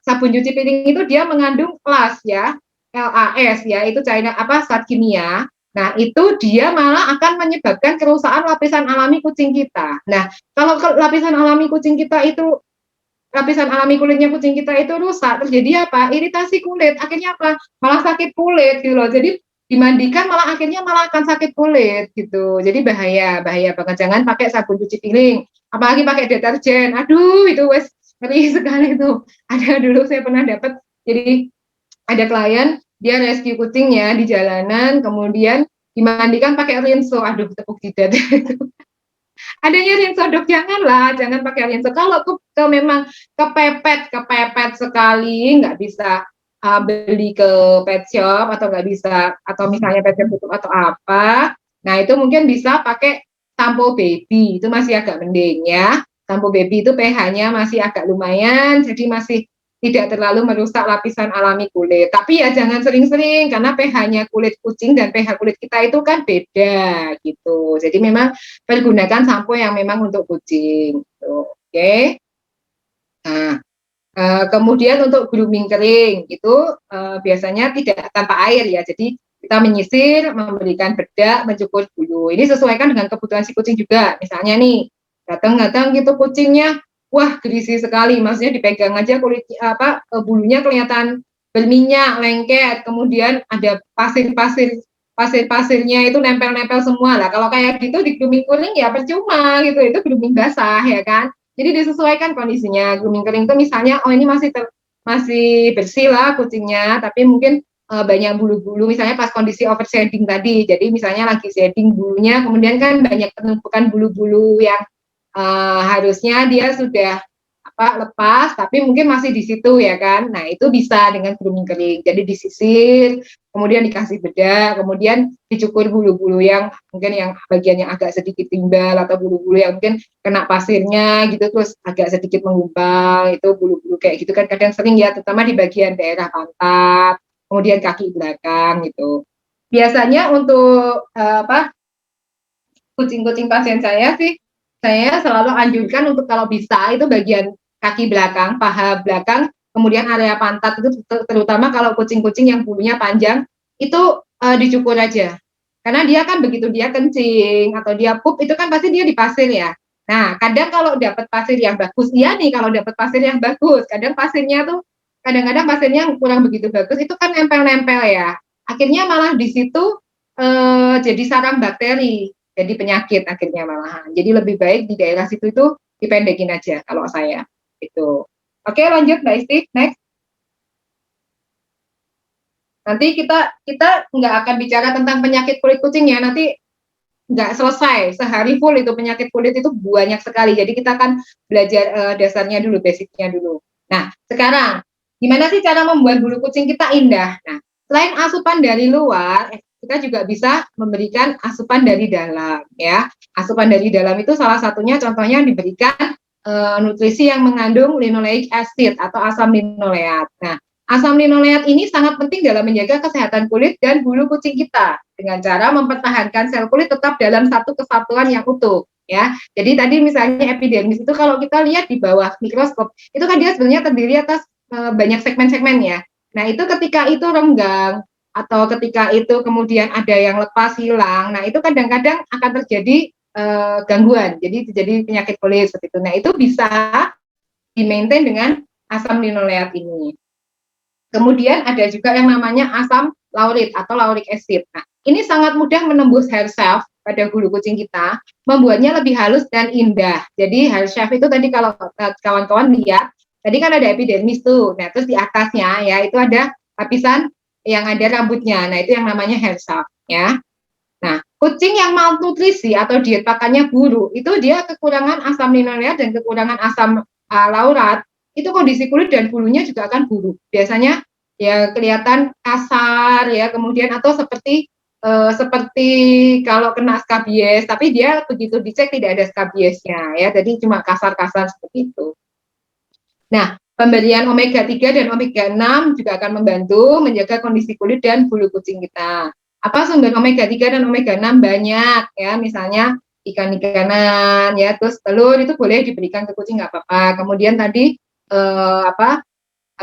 sabun cuci piring itu dia mengandung LAS ya, LAS ya, itu zat kimia. Nah, itu dia malah akan menyebabkan kerusakan lapisan alami kucing kita. Nah, kalau lapisan alami kucing kita itu, lapisan alami kulitnya kucing kita itu rusak, terjadi apa? Iritasi kulit. Akhirnya apa? Malah sakit kulit gitu loh. Jadi dimandikan malah akhirnya malah akan sakit kulit gitu. Jadi bahaya banget. Jangan pakai sabun cuci piring, apalagi pakai deterjen. Aduh, itu wes ngeri sekali itu. Ada dulu saya pernah dapat, jadi ada klien dia rescue kucingnya di jalanan, kemudian dimandikan pakai rinso. Aduh, tepuk jidat. Adanya rinso, dok, jangan pakai rinso. Kalau memang kepepet sekali, nggak bisa beli ke pet shop, atau nggak bisa, atau misalnya pet shop tutup atau apa, nah itu mungkin bisa pakai sampo baby, itu masih agak mending ya. Sampo baby itu pH-nya masih agak lumayan, jadi masih tidak terlalu merusak lapisan alami kulit. Tapi ya jangan sering-sering, karena pH-nya kulit kucing dan pH kulit kita itu kan beda gitu. Jadi memang pergunakan sampo yang memang untuk kucing. Oke. Nah, kemudian untuk grooming kering itu biasanya tidak tanpa air ya. Jadi kita menyisir, memberikan bedak, mencukur bulu. Ini sesuaikan dengan kebutuhan si kucing juga. Misalnya nih, datang-datang gitu kucingnya, wah gerisi sekali, maksudnya dipegang aja kulit bulunya kelihatan berminyak, lengket, kemudian ada pasir-pasirnya itu nempel-nempel semua lah. Kalau kayak gitu di grooming kering ya percuma gitu, itu grooming basah ya kan. Jadi disesuaikan kondisinya. Grooming kering itu misalnya, oh ini masih bersih lah kucingnya, tapi mungkin banyak bulu-bulu, misalnya pas kondisi overshading tadi. Jadi misalnya lagi shading bulunya, kemudian kan banyak penumpukan bulu-bulu yang harusnya dia sudah lepas, tapi mungkin masih di situ ya kan. Nah itu bisa dengan grooming kering. Jadi disisir, kemudian dikasih bedak, kemudian dicukur bulu-bulu yang mungkin yang bagian yang agak sedikit timbal atau bulu-bulu yang mungkin kena pasirnya gitu terus agak sedikit menggumpal, itu bulu-bulu kayak gitu kan kadang sering ya, terutama di bagian daerah pantat, kemudian kaki belakang gitu. Biasanya untuk kucing-kucing pasien saya sih, saya selalu anjurkan untuk kalau bisa itu bagian kaki belakang, paha belakang, kemudian area pantat itu terutama kalau kucing-kucing yang bulunya panjang itu dicukur aja. Karena dia kan begitu dia kencing atau dia pup itu kan pasti dia di pasir ya. Nah, kadang kalau dapat pasir yang bagus, iya nih kalau dapat pasir yang bagus, kadang pasirnya tuh kadang-kadang pasirnya kurang begitu bagus itu kan nempel-nempel ya. Akhirnya malah di situ jadi sarang bakteri, jadi penyakit akhirnya malahan. Jadi lebih baik di daerah situ itu dipendekin aja kalau saya itu. Oke, lanjut Mbak Isti, next. Nanti kita nggak akan bicara tentang penyakit kulit kucing ya, nanti nggak selesai sehari full itu penyakit kulit itu banyak sekali. Jadi kita akan belajar dasarnya dulu, basicnya dulu. Nah, sekarang gimana sih cara membuat bulu kucing kita indah? Nah, selain asupan dari luar, kita juga bisa memberikan asupan dari dalam ya. Asupan dari dalam itu salah satunya contohnya diberikan nutrisi yang mengandung linoleic acid atau asam linoleat. Nah, asam linoleat ini sangat penting dalam menjaga kesehatan kulit dan bulu kucing kita dengan cara mempertahankan sel kulit tetap dalam satu kesatuan yang utuh ya. Jadi tadi misalnya epidermis itu kalau kita lihat di bawah mikroskop itu kan dia sebenarnya terdiri atas banyak segmen-segmen ya. Nah, itu ketika itu renggang atau ketika itu kemudian ada yang lepas hilang, nah itu kadang-kadang akan terjadi gangguan. Jadi terjadi penyakit kulit seperti itu. Nah, itu bisa di-maintain dengan asam linoleat ini. Kemudian ada juga yang namanya asam laurit atau lauric acid. Nah, ini sangat mudah menembus hair shaft pada bulu kucing kita, membuatnya lebih halus dan indah. Jadi hair shaft itu tadi kalau kawan-kawan lihat, tadi kan ada epidermis tuh. Nah, terus di atasnya ya itu ada lapisan yang ada rambutnya. Nah, itu yang namanya hair shaft ya. Nah, kucing yang malnutrisi atau diet pakannya buruk, itu dia kekurangan asam linoleat dan kekurangan asam laurat, itu kondisi kulit dan bulunya juga akan buruk. Biasanya ya kelihatan kasar ya, kemudian atau seperti kalau kena skabies, tapi dia begitu dicek tidak ada skabiesnya ya, jadi cuma kasar-kasar seperti itu. Nah, pemberian omega 3 dan omega 6 juga akan membantu menjaga kondisi kulit dan bulu kucing kita. Apa sumber omega 3 dan omega 6? Banyak ya, misalnya ikan-ikanan ya, terus telur itu boleh diberikan ke kucing nggak apa-apa. Kemudian tadi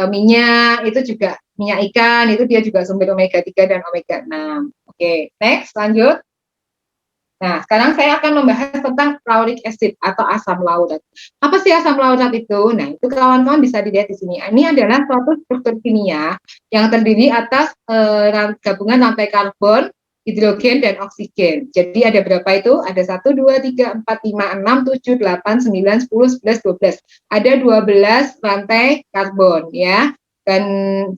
minyak itu juga minyak ikan itu dia juga sumber omega 3 dan omega 6. Oke, next lanjut. Nah, sekarang saya akan membahas tentang lauric acid atau asam laurat. Apa sih asam laurat itu? Nah, itu kawan-kawan bisa dilihat di sini. Ini adalah suatu struktur kimia yang terdiri atas gabungan rantai karbon, hidrogen, dan oksigen. Jadi ada berapa itu? Ada 1, 2, 3, 4, 5, 6, 7, 8, 9, 10, 11, 12. Ada 12 rantai karbon ya. Dan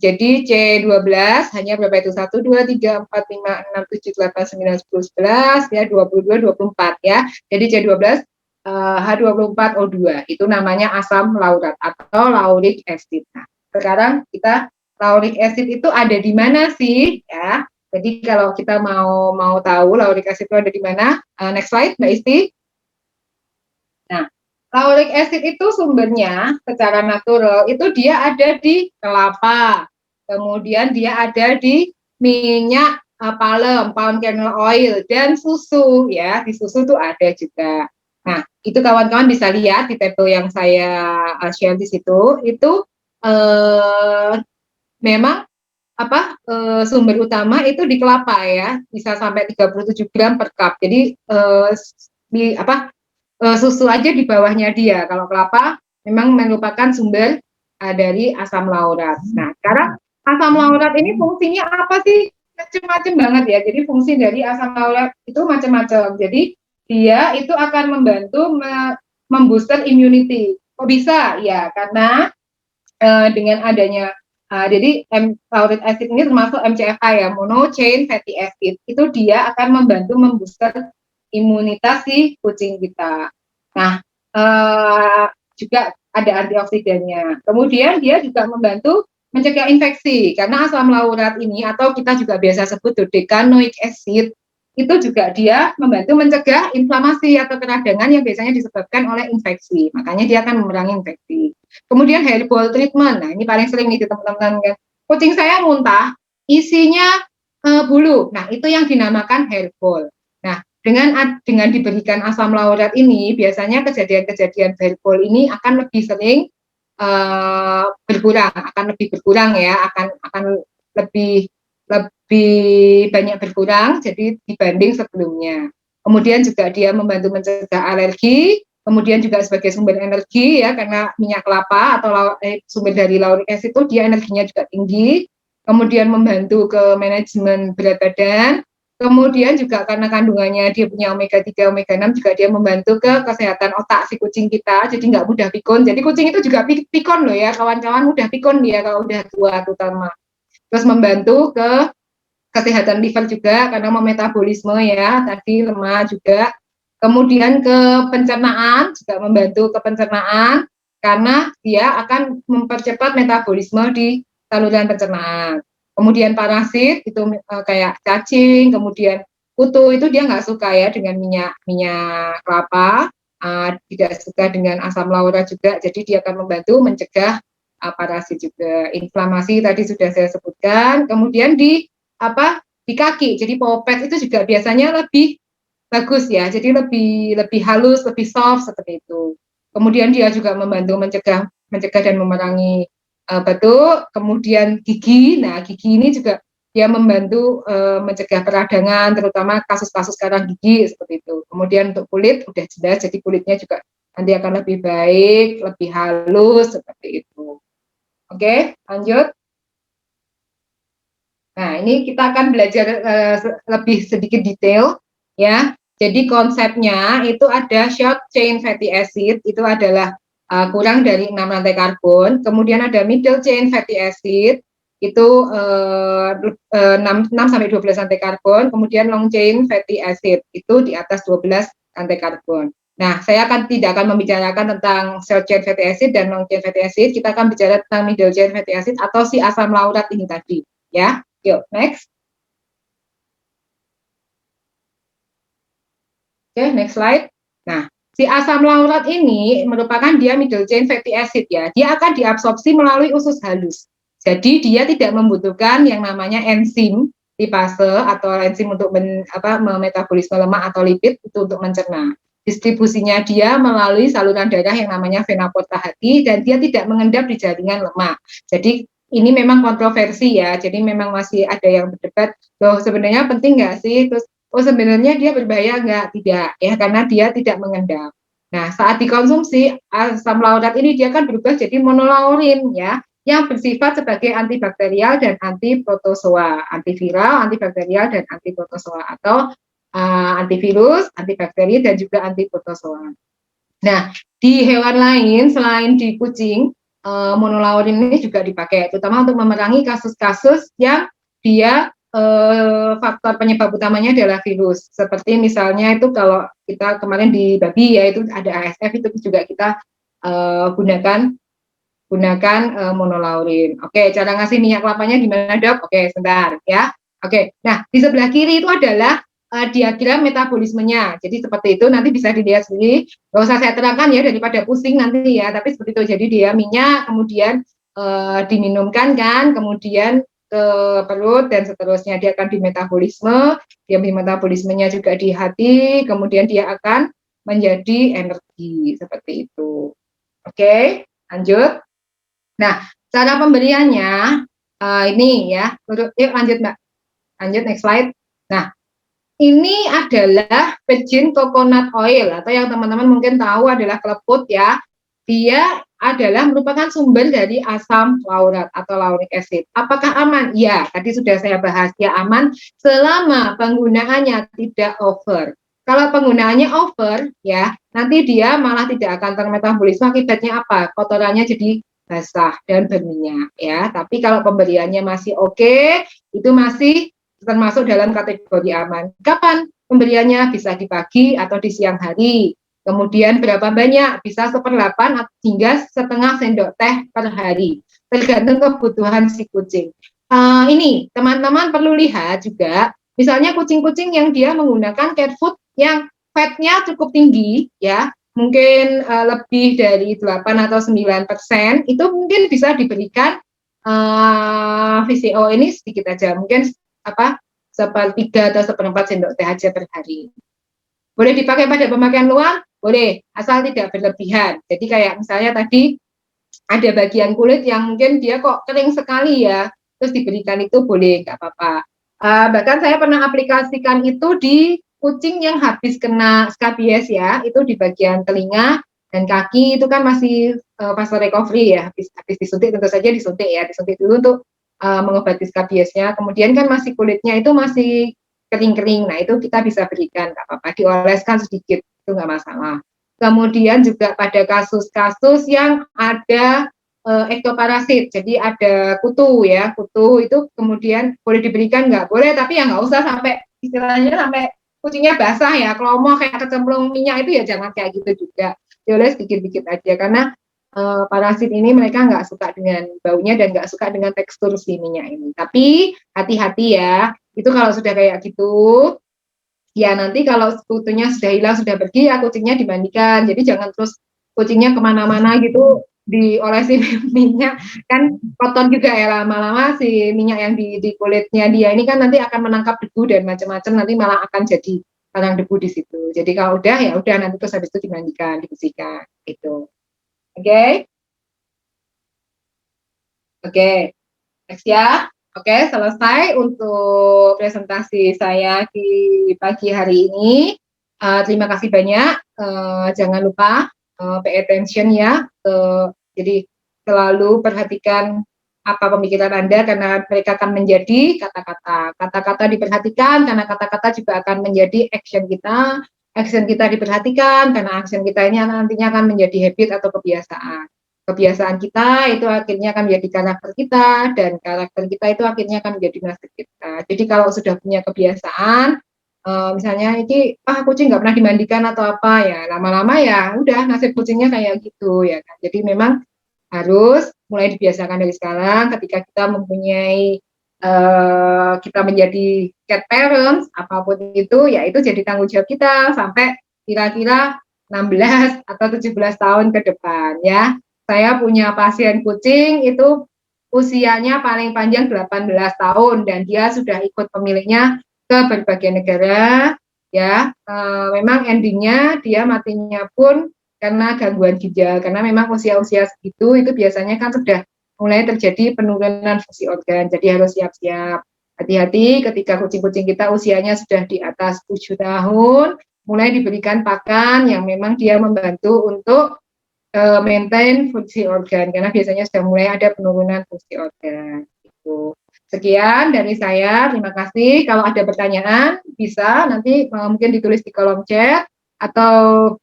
jadi C12 hanya berapa itu? 1, 2, 3, 4, 5, 6, 7, 8, 9, 10, 11, ya 22, 24 ya. Jadi C12 H24O2 itu namanya asam laurat atau lauric acid. Nah, sekarang kita lauric acid itu ada di mana sih ya? Jadi kalau kita mau tahu lauric acid itu ada di mana? Next slide Mbak Isti. Nah, lauric acid itu sumbernya secara natural itu dia ada di kelapa, kemudian dia ada di minyak palem, palm kernel oil, dan susu ya, di susu tuh ada juga. Nah, itu kawan-kawan bisa lihat di tabel yang saya share di situ, itu memang sumber utama itu di kelapa ya, bisa sampai 37 gram per cup. Jadi susu aja di bawahnya dia. Kalau kelapa memang merupakan sumber dari asam laurat. Nah, sekarang asam laurat ini fungsinya apa sih? Macam-macam banget ya. Jadi fungsi dari asam laurat itu macam-macam. Jadi dia itu akan membantu membooster immunity. Kok bisa? Ya, karena dengan adanya jadi lauric acid ini termasuk MCFA ya, mono chain fatty acid. Itu dia akan membantu membooster imunitas si kucing kita. Nah, juga ada antioksidannya. Kemudian dia juga membantu mencegah infeksi karena asam laurat ini atau kita juga biasa sebut dodecanoic acid itu juga dia membantu mencegah inflamasi atau keradangan yang biasanya disebabkan oleh infeksi. Makanya dia akan memerangi infeksi. Kemudian hairball treatment. Nah, ini paling sering nih di teman-teman kan. Kucing saya muntah, isinya bulu. Nah, itu yang dinamakan hairball. Nah, dengan diberikan asam laurat ini, biasanya kejadian-kejadian hairball ini akan lebih sering berkurang ya, akan lebih banyak berkurang jadi dibanding sebelumnya. Kemudian juga dia membantu mencegah alergi, kemudian juga sebagai sumber energi ya, karena minyak kelapa atau sumber dari lauric acid itu dia energinya juga tinggi. Kemudian membantu ke manajemen berat badan. Kemudian juga karena kandungannya dia punya omega 3, omega 6 juga dia membantu ke kesehatan otak si kucing kita, jadi nggak mudah pikun. Jadi kucing itu juga pikun loh ya, kawan-kawan, mudah pikun dia kalau udah tua terutama. Terus membantu ke kesehatan liver juga karena memetabolisme ya, tadi lemah juga. Kemudian ke pencernaan juga membantu ke pencernaan karena dia akan mempercepat metabolisme di saluran pencernaan. Kemudian parasit itu kayak cacing, kemudian kutu itu dia nggak suka ya dengan minyak kelapa, tidak suka dengan asam laurat juga, jadi dia akan membantu mencegah parasit juga. Inflamasi tadi sudah saya sebutkan. Kemudian di kaki, jadi paw pad itu juga biasanya lebih bagus ya, jadi lebih halus, lebih soft seperti itu. Kemudian dia juga membantu mencegah dan memerangi batuk. Kemudian gigi, nah gigi ini juga dia membantu mencegah peradangan, terutama kasus-kasus karang gigi seperti itu. Kemudian untuk kulit udah jelas, jadi kulitnya juga nanti akan lebih baik, lebih halus seperti itu. Oke, lanjut. Nah, ini kita akan belajar lebih sedikit detail ya. Jadi konsepnya itu ada short chain fatty acid, itu adalah kurang dari 6 rantai karbon. Kemudian ada middle chain fatty acid, itu 6 sampai 12 rantai karbon. Kemudian long chain fatty acid, itu di atas 12 rantai karbon. Nah, saya tidak akan membicarakan tentang short chain fatty acid dan long chain fatty acid. Kita akan bicara tentang middle chain fatty acid atau si asam laurat ini tadi, ya. Yuk, next. Oke, next slide. Nah, si asam laurat ini merupakan dia middle chain fatty acid ya. Dia akan diabsorpsi melalui usus halus. Jadi dia tidak membutuhkan yang namanya enzim lipase atau enzim untuk memetabolisme lemak atau lipid itu untuk mencerna. Distribusinya dia melalui saluran darah yang namanya vena porta hati dan dia tidak mengendap di jaringan lemak. Jadi ini memang kontroversi ya, jadi memang masih ada yang berdebat, loh sebenarnya penting nggak sih? Terus, oh sebenarnya dia berbahaya nggak? Tidak, ya karena dia tidak mengendap. Nah, saat dikonsumsi, asam laurat ini dia akan berubah jadi monolaurin ya, yang bersifat sebagai antibakterial dan antiprotozoa, antiviral, antibakterial, dan antiprotozoa, atau antivirus, antibakteri, dan juga antiprotozoa. Nah, di hewan lain selain di kucing, monolaurin ini juga dipakai, terutama untuk memerangi kasus-kasus yang dia faktor penyebab utamanya adalah virus. Seperti misalnya itu kalau kita kemarin di babi ya itu ada ASF itu juga kita gunakan monolaurin. Oke, cara ngasih minyak kelapanya gimana dok? Oke, sebentar ya. Oke, nah di sebelah kiri itu adalah diagram metabolismenya. Jadi seperti itu nanti bisa dilihat sendiri. Gak usah saya terangkan ya daripada pusing nanti ya. Tapi seperti itu. Jadi dia minyak kemudian diminumkan kan, kemudian ke perut dan seterusnya dia akan dimetabolisme. Dia metabolismenya juga di hati. Kemudian dia akan menjadi energi seperti itu. Oke, lanjut. Nah, cara pemberiannya Ini ya, yuk lanjut Mbak, lanjut next slide. Nah, ini adalah virgin coconut oil atau yang teman-teman mungkin tahu adalah kleput ya. Dia adalah merupakan sumber dari asam laurat atau lauric acid. Apakah aman? Ya, tadi sudah saya bahas, ya aman selama penggunaannya tidak over. Kalau penggunaannya over, ya nanti dia malah tidak akan termetabolisme. Akibatnya apa? Kotorannya jadi basah dan berminyak ya. Tapi kalau pemberiannya masih oke, itu masih termasuk dalam kategori aman. Kapan pemberiannya? Bisa di pagi atau di siang hari. Kemudian berapa banyak? Bisa 1/8 hingga setengah sendok teh per hari, tergantung kebutuhan si kucing. Ini teman-teman perlu lihat juga, misalnya kucing-kucing yang dia menggunakan cat food yang fatnya cukup tinggi, ya mungkin lebih dari 8 atau 9%, itu mungkin bisa diberikan VCO ini sedikit aja, mungkin sepertiga atau 1/4 sendok teh aja per hari. Boleh dipakai pada pemakaian luar? Boleh, asal tidak berlebihan. Jadi kayak misalnya tadi ada bagian kulit yang mungkin dia kok kering sekali ya, terus diberikan itu boleh, nggak apa-apa. Bahkan saya pernah aplikasikan itu di kucing yang habis kena skabies ya, itu di bagian telinga dan kaki itu kan masih fase recovery ya, habis disuntik tentu saja disuntik dulu untuk mengobati skabiesnya. Kemudian kan masih kulitnya itu masih kering-kering, nah itu kita bisa berikan, nggak apa-apa, dioleskan sedikit, itu nggak masalah. Kemudian juga pada kasus-kasus yang ada ektoparasit, jadi ada kutu ya, kutu itu kemudian boleh diberikan nggak? Boleh, tapi ya nggak usah sampai istilahnya sampai kucingnya basah ya, kelomo kayak kecemplung minyak itu ya jangan kayak gitu juga. Boleh sedikit-sedikit aja karena parasit ini mereka nggak suka dengan baunya dan nggak suka dengan tekstur si minyak ini. Tapi hati-hati ya, itu kalau sudah kayak gitu, ya nanti kalau kutunya sudah hilang, sudah pergi, ya kucingnya dimandikan. Jadi jangan terus kucingnya kemana-mana gitu diolesi minyak, kan kotor juga ya lama-lama si minyak yang di kulitnya dia ini kan nanti akan menangkap debu dan macam-macam, nanti malah akan jadi sarang debu di situ. Jadi kalau udah ya udah nanti terus habis itu dimandikan, dibersihkan gitu. Oke? Oke, next ya. Oke, selesai untuk presentasi saya di pagi hari ini. Terima kasih banyak. Jangan lupa pay attention ya. Jadi selalu perhatikan apa pemikiran Anda karena mereka akan menjadi kata-kata. Kata-kata diperhatikan karena kata-kata juga akan menjadi action kita. Action kita diperhatikan karena action kita ini nantinya akan menjadi habit atau kebiasaan. Kebiasaan kita itu akhirnya akan menjadi karakter kita, dan karakter kita itu akhirnya akan menjadi nasib kita. Jadi kalau sudah punya kebiasaan, misalnya ini kucing nggak pernah dimandikan atau apa ya, lama-lama ya udah nasib kucingnya kayak gitu ya kan. Jadi memang harus mulai dibiasakan dari sekarang. Ketika kita mempunyai kita menjadi cat parents apapun itu, ya itu jadi tanggung jawab kita sampai kira-kira 16 atau 17 tahun ke depan ya. Saya punya pasien kucing itu usianya paling panjang 18 tahun dan dia sudah ikut pemiliknya ke berbagai negara ya. Memang endingnya dia matinya pun karena gangguan ginjal, karena memang usia-usia segitu itu biasanya kan sudah mulai terjadi penurunan fungsi organ, jadi harus siap-siap. Hati-hati ketika kucing-kucing kita usianya sudah di atas 7 tahun, mulai diberikan pakan yang memang dia membantu untuk maintain fungsi organ, karena biasanya sudah mulai ada penurunan fungsi organ. Gitu. Sekian dari saya, terima kasih. Kalau ada pertanyaan, bisa nanti mungkin ditulis di kolom chat, atau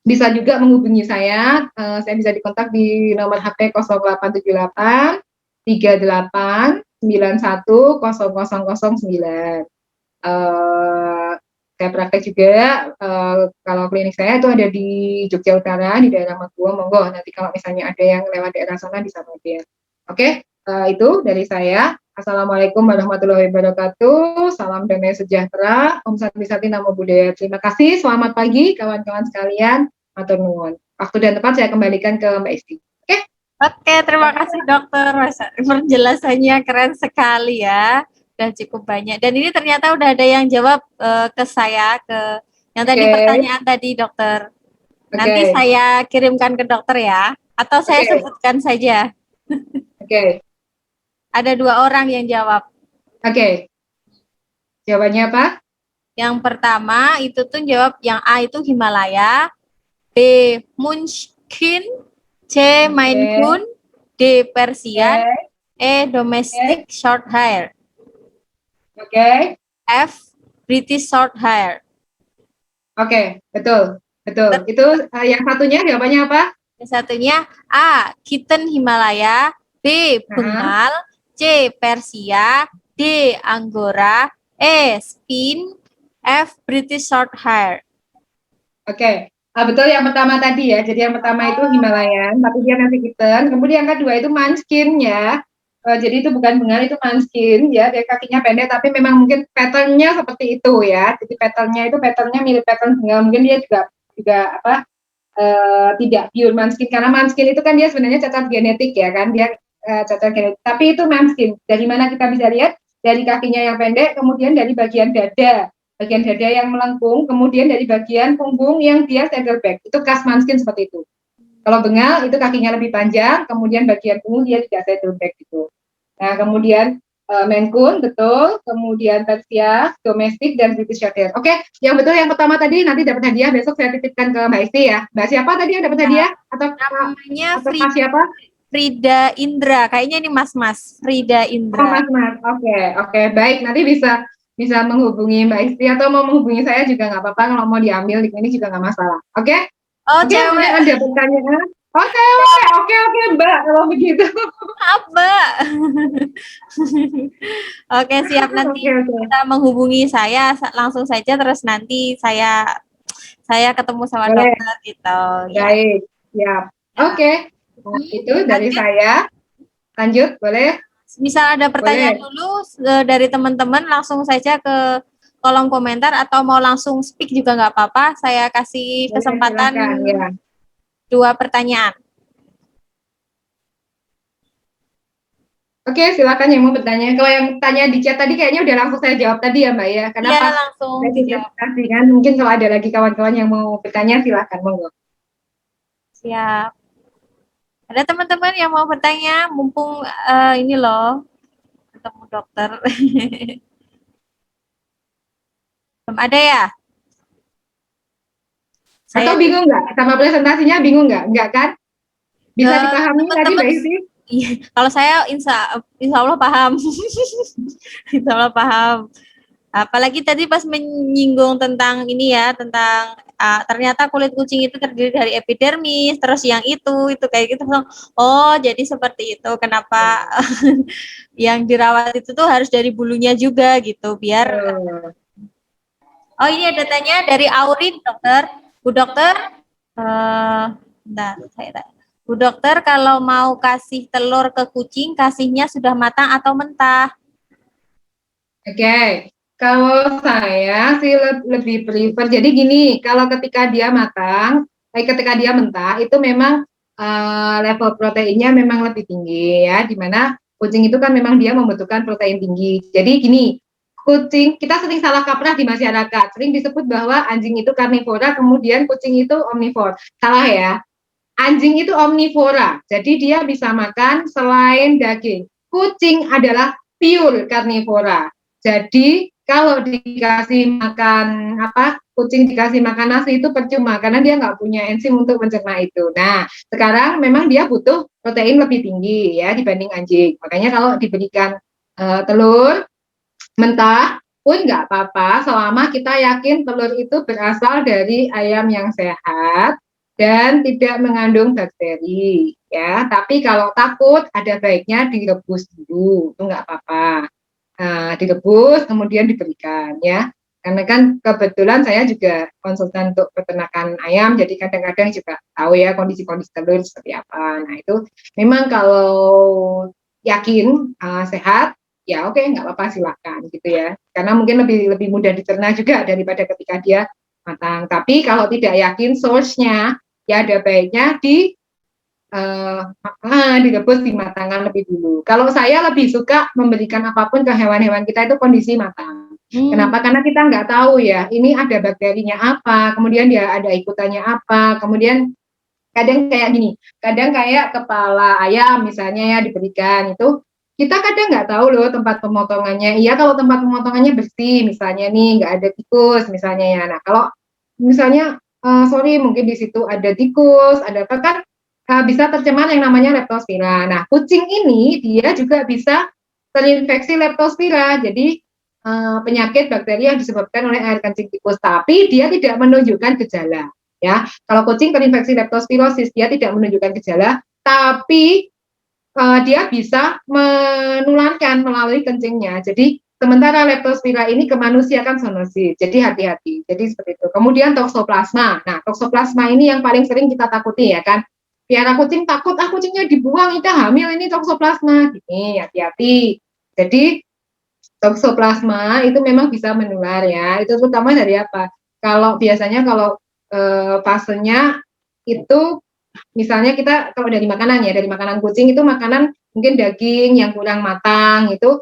bisa juga menghubungi saya. Saya bisa dikontak di nomor HP 0878 38 91 0009. Saya praktek juga, kalau klinik saya itu ada di Jogja Utara, di daerah Maguwo, monggo nanti kalau misalnya ada yang lewat daerah sana bisa mampir. Oke, itu dari saya. Assalamualaikum warahmatullahi wabarakatuh, salam damai sejahtera, Om Santi Santi Namo Buddhaya. Terima kasih, selamat pagi kawan-kawan sekalian, matur nuwun. Waktu dan tempat saya kembalikan ke Mbak Isti. Oke? Oke, terima kasih dokter. Penjelasannya keren sekali ya. Dan cukup banyak. Dan ini ternyata udah ada yang jawab ke saya, ke yang tadi pertanyaan tadi dokter. Nanti saya kirimkan ke dokter ya. Atau saya sebutkan saja. Oke. Ada 2 orang yang jawab. Oke. Jawabannya apa? Yang pertama itu tuh jawab yang A itu Himalaya, B Munchkin, C Maine Oke. Coon, D Persian, Oke. E Domestic Short Hair, Oke. F British Short Hair. Oke, betul. Betul. Itu yang satunya jawabannya apa? Yang satunya A Kitten Himalaya, B Nah, Bengal, C Persia, D Angora, E Spin, F British Short Hair. oke. Betul yang pertama tadi ya. Jadi yang pertama itu Himalayan, tapi dia nanti kitten. Kemudian yang kedua itu Manskin ya. Jadi itu bukan bengal, itu Manskin ya. Dia kakinya pendek, tapi memang mungkin patternnya seperti itu ya. Jadi patternnya mirip pattern bengal. Mungkin dia juga apa? Tidak pure Manskin, karena Manskin itu kan dia sebenarnya cacat genetik ya kan. Dia cacat genetik. Tapi itu Manskin. Dari mana kita bisa lihat? Dari kakinya yang pendek, kemudian dari bagian dada yang melengkung, kemudian dari bagian punggung yang dia saddleback, itu khas Manskin seperti itu. Kalau bengal itu kakinya lebih panjang, kemudian bagian punggung dia tidak saddleback gitu. Nah kemudian Maine Coon betul, kemudian Persia, domestik dan British Shorthair. Oke, yang betul yang pertama tadi nanti dapat hadiah, besok saya titipkan ke Mbak Isti ya. Mbak siapa tadi yang dapat hadiah Namanya atau Mas siapa? Frida Indra, kayaknya ini mas-mas Frida Oh Indra. Mas. Oke, baik. Nanti bisa menghubungi Mbak Isti atau mau menghubungi saya juga nggak apa-apa, kalau mau diambil di sini juga nggak masalah. Oke? Oh Oke, mungkin cewek, ada pertanyaan. Oke, oke Mbak, kalau begitu. maaf Mbak. Oke siap, nanti Oke. kita menghubungi saya langsung saja, terus nanti saya ketemu sama Boleh, dokter gitu ya. baik, siap. Ya. Oke, nah, itu dari Lanjut, saya. Lanjut, boleh? misal ada pertanyaan Boleh. dulu dari teman-teman, langsung saja ke kolom komentar atau mau langsung speak juga nggak apa-apa. Saya kasih Boleh, kesempatan silakan. Ya. 2 pertanyaan. Oke, silakan yang mau bertanya. Kalau yang tanya di chat tadi kayaknya udah langsung saya jawab tadi ya, Mbak ya. Karena Iya pas langsung saya sudah dijawab. kasih kan, mungkin kalau ada lagi kawan-kawan yang mau bertanya, silakan, monggo. Siap. Ada teman-teman yang mau bertanya, mumpung ini loh ketemu dokter. Belum ada ya? Atau Saya bingung nggak? Sama presentasinya bingung nggak? Nggak kan? Bisa dipahami tadi, teman-teman, Mbak Isi? iya, kalau saya insya Allah paham. Insya Allah paham. Apalagi tadi pas menyinggung tentang ini ya, tentang ternyata kulit kucing itu terdiri dari epidermis, terus yang itu kayak gitu. Oh, jadi seperti itu. Kenapa yang dirawat itu tuh harus dari bulunya juga gitu, biar. Oh, ini ada tanya dari Aurin, dokter. Bu dokter, bentar, saya tanya. Bu dokter, kalau mau kasih telur ke kucing, kasihnya sudah matang atau mentah? Oke, kalau saya sih lebih prefer. Jadi gini, kalau ketika dia mentah, itu memang level proteinnya memang lebih tinggi ya. Dimana kucing itu kan memang dia membutuhkan protein tinggi. Jadi gini, kucing kita sering salah kaprah di masyarakat. Sering disebut bahwa anjing itu karnivora, kemudian kucing itu omnivora. Salah ya. Anjing itu omnivora, jadi dia bisa makan selain daging. Kucing adalah pure karnivora. Jadi kalau dikasih makan kucing dikasih makan nasi itu percuma karena dia nggak punya enzim untuk mencerna itu. Nah, sekarang memang dia butuh protein lebih tinggi ya dibanding anjing. Makanya kalau diberikan telur mentah pun nggak apa-apa selama kita yakin telur itu berasal dari ayam yang sehat dan tidak mengandung bakteri ya. Tapi kalau takut ada baiknya direbus dulu, itu nggak apa-apa. Nah, direbus kemudian diberikan ya. Karena kan kebetulan saya juga konsultan untuk peternakan ayam, jadi kadang-kadang juga tahu ya kondisi-kondisi telur seperti apa. Nah itu memang kalau yakin sehat, ya oke nggak apa-apa silakan gitu ya. Karena mungkin lebih mudah dicerna juga daripada ketika dia matang. Tapi kalau tidak yakin source-nya, ya ada baiknya direbus dimatangkan lebih dulu. Kalau saya lebih suka memberikan apapun ke hewan-hewan kita itu kondisi matang. Kenapa? Karena kita nggak tahu ya, ini ada bakterinya apa, kemudian dia ada ikutannya apa, kemudian kadang kayak gini, kadang kayak kepala ayam misalnya ya diberikan itu kita kadang nggak tahu loh tempat pemotongannya. Iya, kalau tempat pemotongannya bersih, misalnya nih nggak ada tikus, misalnya ya. Nah, kalau misalnya, sorry, mungkin di situ ada tikus, ada apa kan, bisa tercemar yang namanya leptospira. Nah, kucing ini dia juga bisa terinfeksi leptospira. Jadi penyakit bakteri yang disebabkan oleh air kencing tikus, tapi dia tidak menunjukkan gejala. Ya, kalau kucing terinfeksi leptospirosis, dia tidak menunjukkan gejala, tapi dia bisa menularkan melalui kencingnya. Jadi sementara leptospira ini ke manusia kan zoonosis. Jadi hati-hati. Jadi seperti itu. Kemudian toksoplasma. Nah, toksoplasma ini yang paling sering kita takuti ya kan. Piara kucing takut, kucingnya dibuang, Ika hamil, ini toksoplasma. Ini hati-hati. Jadi toksoplasma itu memang bisa menular ya. Itu terutama dari apa? Kalau biasanya kalau fasenya itu misalnya kita kalau dari makanan ya, dari makanan kucing itu makanan mungkin daging yang kurang matang itu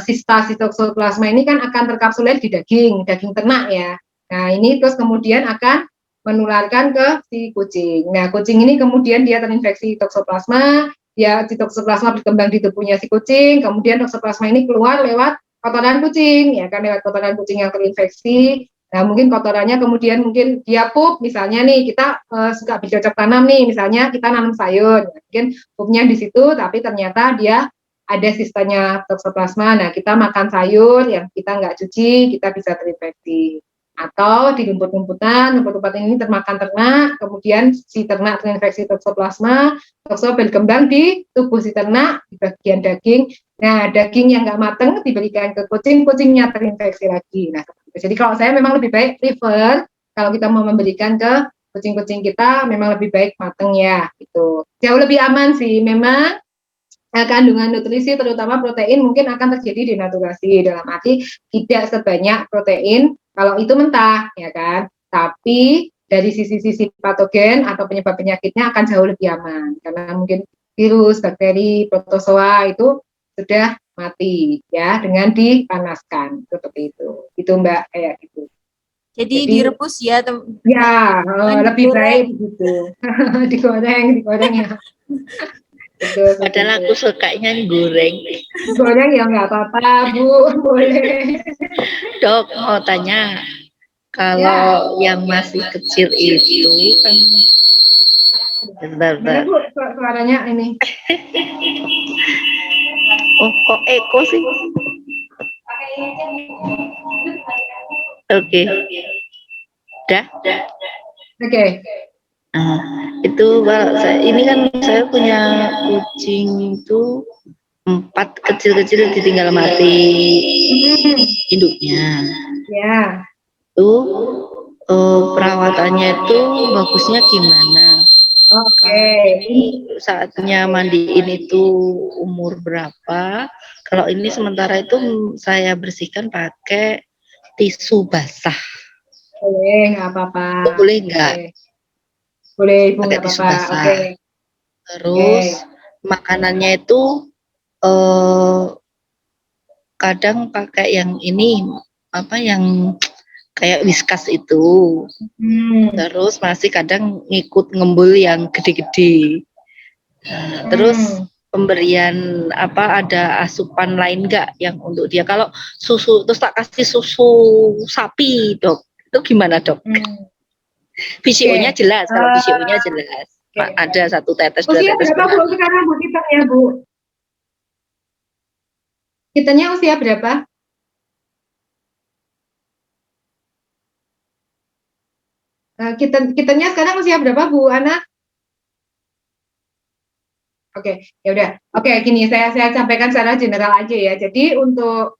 sista toksoplasma ini kan akan terkapsulir di daging ternak ya. Nah, ini terus kemudian akan menularkan ke si kucing. Nah, kucing ini kemudian dia terinfeksi toksoplasma, dia toksoplasma berkembang di tubuhnya si kucing, kemudian toksoplasma ini keluar lewat kotoran kucing, ya kan, lewat kotoran kucing yang terinfeksi. Nah, mungkin kotorannya kemudian mungkin dia pup, misalnya nih kita suka bercocok tanam nih, misalnya kita nanam sayur, mungkin pupnya di situ, tapi ternyata dia ada sistemnya toksoplasma. Nah, kita makan sayur yang kita nggak cuci, kita bisa terinfeksi. Atau di rumput-rumputan, rumput-rumputan ini termakan ternak, kemudian si ternak terinfeksi toksoplasma, toksoplasma berkembang di tubuh si ternak, di bagian daging. Nah, daging yang nggak mateng diberikan ke kucing, kucingnya terinfeksi lagi. Nah, jadi kalau saya memang lebih baik prefer, kalau kita mau memberikan ke kucing-kucing kita, memang lebih baik mateng ya, gitu. Jauh lebih aman sih, memang kandungan nutrisi terutama protein mungkin akan terjadi denaturasi, dalam arti tidak sebanyak protein kalau itu mentah ya kan, tapi dari sisi-sisi patogen atau penyebab penyakitnya akan jauh lebih aman karena mungkin virus, bakteri, protozoa itu sudah mati ya dengan dipanaskan seperti itu Mbak, kayak gitu. Jadi direbus ya, ya lebih baik gitu. digoreng ya. Betul, padahal aku sukanya goreng. Goreng ya nggak apa-apa Bu, boleh. Dok, mau tanya, kalau yang masih kecil itu kan, bentar. Mana Bu suaranya ini? Oh, kok eko sih? Oke. Dah? Oke. Itu ini kan saya punya kucing itu 4 kecil-kecil ditinggal mati induknya. Ya. Itu perawatannya itu bagusnya gimana? Oke. Ini saatnya mandiin itu umur berapa? Kalau ini sementara itu saya bersihkan pakai tisu basah. Boleh, nggak apa-apa. Boleh nggak? Boleh, Ibu, pakai nggak tisu apa-apa. basah. Oke. Terus makanannya itu kadang pakai yang ini apa yang kayak Whiskas itu. Terus masih kadang ngikut ngembul yang gede-gede. Terus pemberian apa, ada asupan lain enggak yang untuk dia? Kalau susu terus tak kasih susu sapi, Dok. Itu gimana, Dok? VCO-nya jelas, kalau VCO-nya jelas. Ada 1 tetes, 2 tetes. Usia berapa Bu sekarang Bu kitanya, Bu? Kitanya usia berapa? Kitanya sekarang usia berapa Bu Ana? Oke, ya udah. Oke, gini saya sampaikan secara general aja ya. Jadi untuk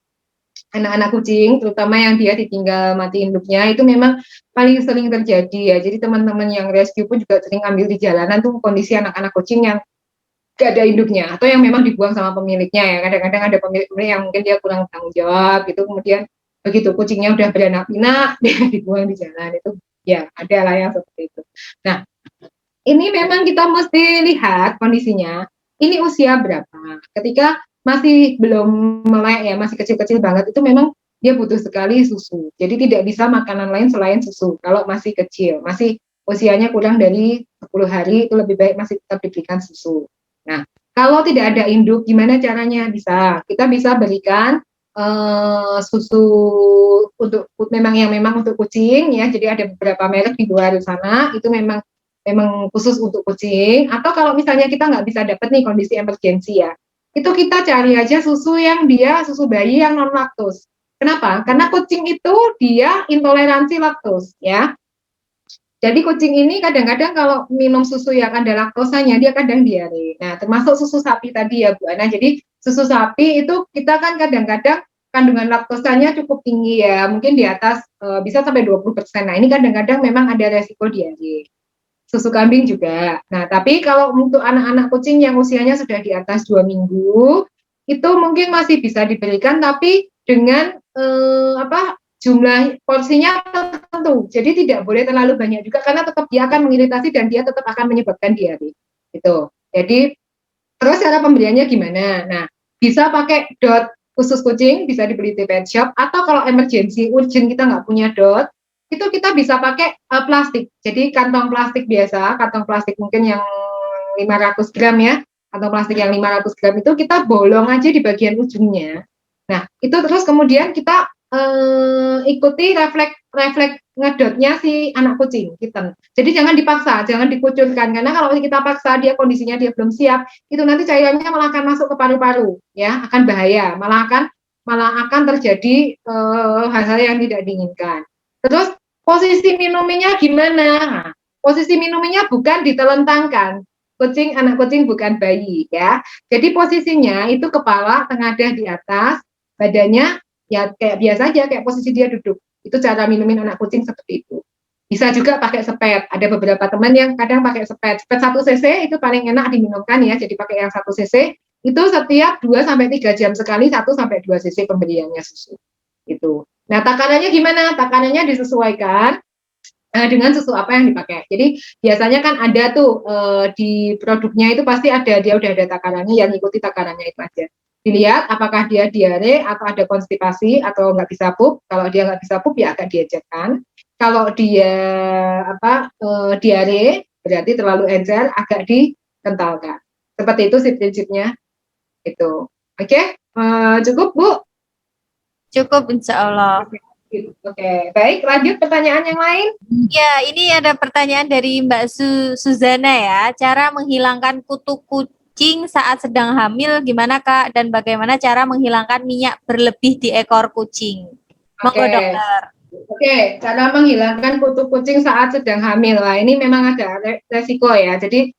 anak-anak kucing, terutama yang dia ditinggal mati induknya, itu memang paling sering terjadi ya. Jadi teman-teman yang rescue pun juga sering ambil di jalanan tuh kondisi anak-anak kucing yang gak ada induknya atau yang memang dibuang sama pemiliknya ya. Kadang-kadang ada pemilik yang mungkin dia kurang tanggung jawab gitu, kemudian begitu kucingnya udah beranak pinak dia dibuang di jalan, itu ya ada lah yang seperti itu. Nah, ini memang kita mesti lihat kondisinya ini usia berapa. Ketika masih belum melek ya, masih kecil-kecil banget, itu memang dia butuh sekali susu. Jadi tidak bisa makanan lain selain susu. Kalau masih kecil, masih usianya kurang dari 10 hari, itu lebih baik masih tetap diberikan susu. Nah, Kalau tidak ada induk, gimana caranya? Kita bisa berikan susu untuk memang untuk kucing ya. Jadi ada beberapa merek di luar sana itu memang khusus untuk kucing. Atau kalau misalnya kita nggak bisa dapat nih kondisi emergensi ya, itu kita cari aja susu susu bayi yang non laktos. Kenapa? Karena kucing itu dia intoleransi laktos ya. Jadi kucing ini kadang-kadang kalau minum susu yang ada laktosanya dia kadang diare. Nah, termasuk susu sapi tadi ya Bu Ana. Jadi susu sapi itu kita kan kadang-kadang kandungan laktosanya cukup tinggi ya, mungkin di atas bisa sampai 20%. Nah, ini kadang-kadang memang ada resiko diare. Susu kambing juga. Nah, tapi kalau untuk anak-anak kucing yang usianya sudah di atas 2 minggu, itu mungkin masih bisa diberikan tapi dengan jumlah porsinya tertentu. Jadi tidak boleh terlalu banyak juga karena tetap dia akan mengiritasi dan dia tetap akan menyebabkan diare. Gitu. Jadi terus cara pembeliannya gimana? Nah, bisa pakai dot khusus kucing, bisa dibeli di pet shop, atau kalau emergency urgent kita nggak punya dot, itu kita bisa pakai plastik. Jadi kantong plastik biasa, kantong plastik mungkin yang 500 gram ya, kantong plastik yang 500 gram itu kita bolong aja di bagian ujungnya. Nah, itu terus kemudian kita ikuti refleks ngedotnya si anak kucing kitten. Jadi jangan dipaksa, jangan dikucurkan karena kalau kita paksa dia kondisinya dia belum siap, itu nanti cairannya malah akan masuk ke paru-paru, ya akan bahaya, malah akan terjadi hal-hal yang tidak diinginkan. Terus posisi minumnya gimana? Nah, posisi minumnya bukan ditelentangkan. Anak kucing bukan bayi ya. Jadi posisinya itu kepala tengadah di atas, badannya ya kayak biasa aja, kayak posisi dia duduk. Itu cara minumin anak kucing seperti itu. Bisa juga pakai sepet. Ada beberapa teman yang kadang pakai sepet. Sepet 1 cc itu paling enak diminumkan ya. Jadi pakai yang 1 cc itu setiap 2 sampai 3 jam sekali 1 sampai 2 cc pemberiannya susu. Itu. Nah, takarannya gimana? Takarannya disesuaikan dengan susu apa yang dipakai. Jadi biasanya kan ada tuh di produknya itu pasti ada, dia udah ada takarannya, yang ikuti takarannya itu aja. Dilihat apakah dia diare atau ada konstipasi atau nggak bisa pup. Kalau dia nggak bisa pup ya agak diajarkan. Kalau dia diare berarti terlalu encer, agak dikentalkan. Seperti itu sih prinsipnya. Itu. Oke, cukup Bu? Cukup insya Allah. Oke, baik, lanjut pertanyaan yang lain. Ya, ini ada pertanyaan dari Mbak Suzana ya. Cara menghilangkan kutu kucing saat sedang hamil gimana Kak? Dan bagaimana cara menghilangkan minyak berlebih di ekor kucing? Monggo dokter. Oke, cara menghilangkan kutu kucing saat sedang hamil. Nah, ini memang ada resiko ya. Jadi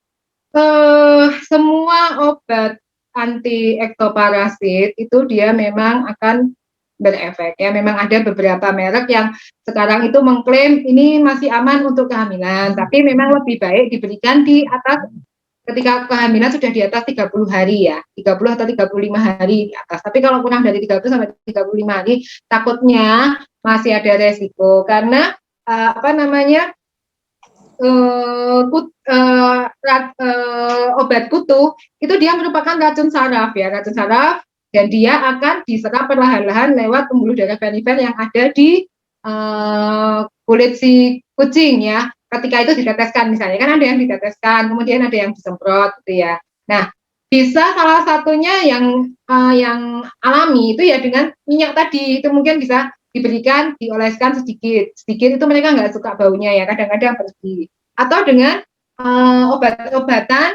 semua obat anti ektoparasit itu dia memang akan berefek ya. Memang ada beberapa merek yang sekarang itu mengklaim ini masih aman untuk kehamilan, tapi memang lebih baik diberikan di atas ketika kehamilan sudah di atas 30 hari ya, 30 atau 35 hari di atas. Tapi kalau kurang dari 30 sampai 35 hari takutnya masih ada resiko karena obat kutu itu dia merupakan racun saraf ya, racun saraf, dan dia akan diserap perlahan-lahan lewat pembuluh darah perifer yang ada di kulit si kucing ya. Ketika itu diteteskan misalnya, kan ada yang diteteskan, kemudian ada yang disemprot gitu ya. Nah, bisa salah satunya yang alami itu ya dengan minyak tadi, itu mungkin bisa diberikan, dioleskan sedikit itu mereka nggak suka baunya ya, kadang-kadang pergi. Atau dengan obat-obatan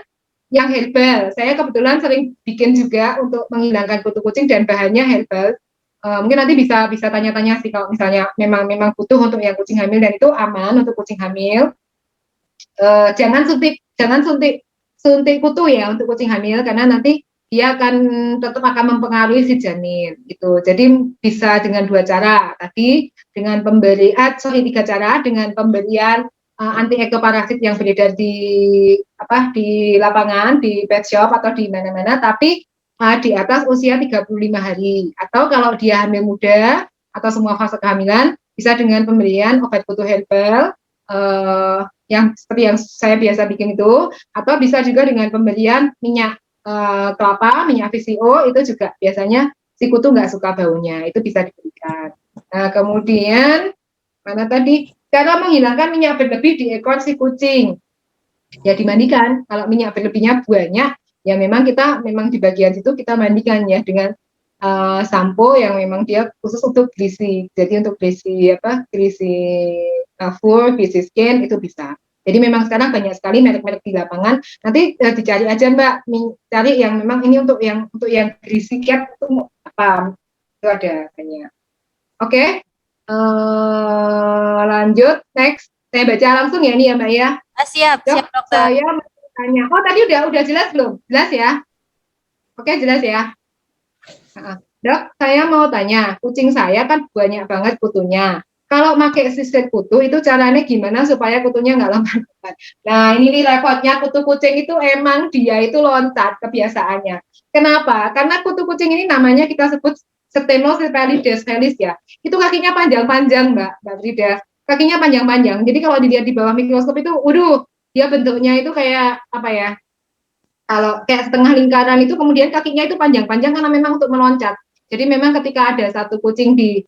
yang herbal. Saya kebetulan sering bikin juga untuk menghilangkan kutu kucing dan bahannya herbal. Mungkin nanti bisa tanya-tanya sih kalau misalnya memang butuh untuk yang kucing hamil dan itu aman untuk kucing hamil. Jangan suntik kutu ya untuk kucing hamil karena nanti dia tetap akan mempengaruhi si janin gitu. Jadi bisa dengan 2 cara tadi, dengan tiga cara, dengan pemberian anti ektoparasit yang beredar di lapangan, di pet shop atau di mana-mana, tapi di atas usia 35 hari. Atau kalau dia hamil muda atau semua fase kehamilan, bisa dengan pemberian obat kutu herbal yang seperti yang saya biasa bikin itu, atau bisa juga dengan pemberian minyak kelapa, minyak VCO, itu juga biasanya si kutu nggak suka baunya, itu bisa diberikan. Nah, kemudian mana tadi? Cara menghilangkan minyak berlebih di ekor si kucing. Ya dimandikan. Kalau minyak berlebihnya banyak, ya memang di bagian situ kita mandikan ya dengan sampo yang memang dia khusus untuk greasy. Jadi untuk greasy full, greasy skin itu bisa. Jadi memang sekarang banyak sekali merek-merek di lapangan. Nanti dicari aja Mbak, cari yang memang ini untuk yang greasy cat itu apa? Itu ada banyak. Oke. Lanjut next. Saya baca langsung ya ini ya Mbak ya. Siap, siap dokter. Saya tanya. Oh tadi udah jelas belum? Jelas ya? Oke, jelas ya. Dok, saya mau tanya, kucing saya kan banyak banget kutunya. Kalau pakai sisir kutu itu caranya gimana supaya kutunya nggak lompat-lompat? Nah ini nih repotnya kutu kucing itu emang dia itu loncat kebiasaannya. Kenapa? Karena kutu kucing ini namanya kita sebut Stenocephalus felis ya. Itu kakinya panjang-panjang Mbak Frida. Kakinya panjang-panjang. Jadi kalau dilihat di bawah mikroskop itu, waduh, dia bentuknya itu kayak apa ya? Kalau kayak setengah lingkaran itu kemudian kakinya itu panjang-panjang karena memang untuk meloncat. Jadi memang ketika ada satu kucing di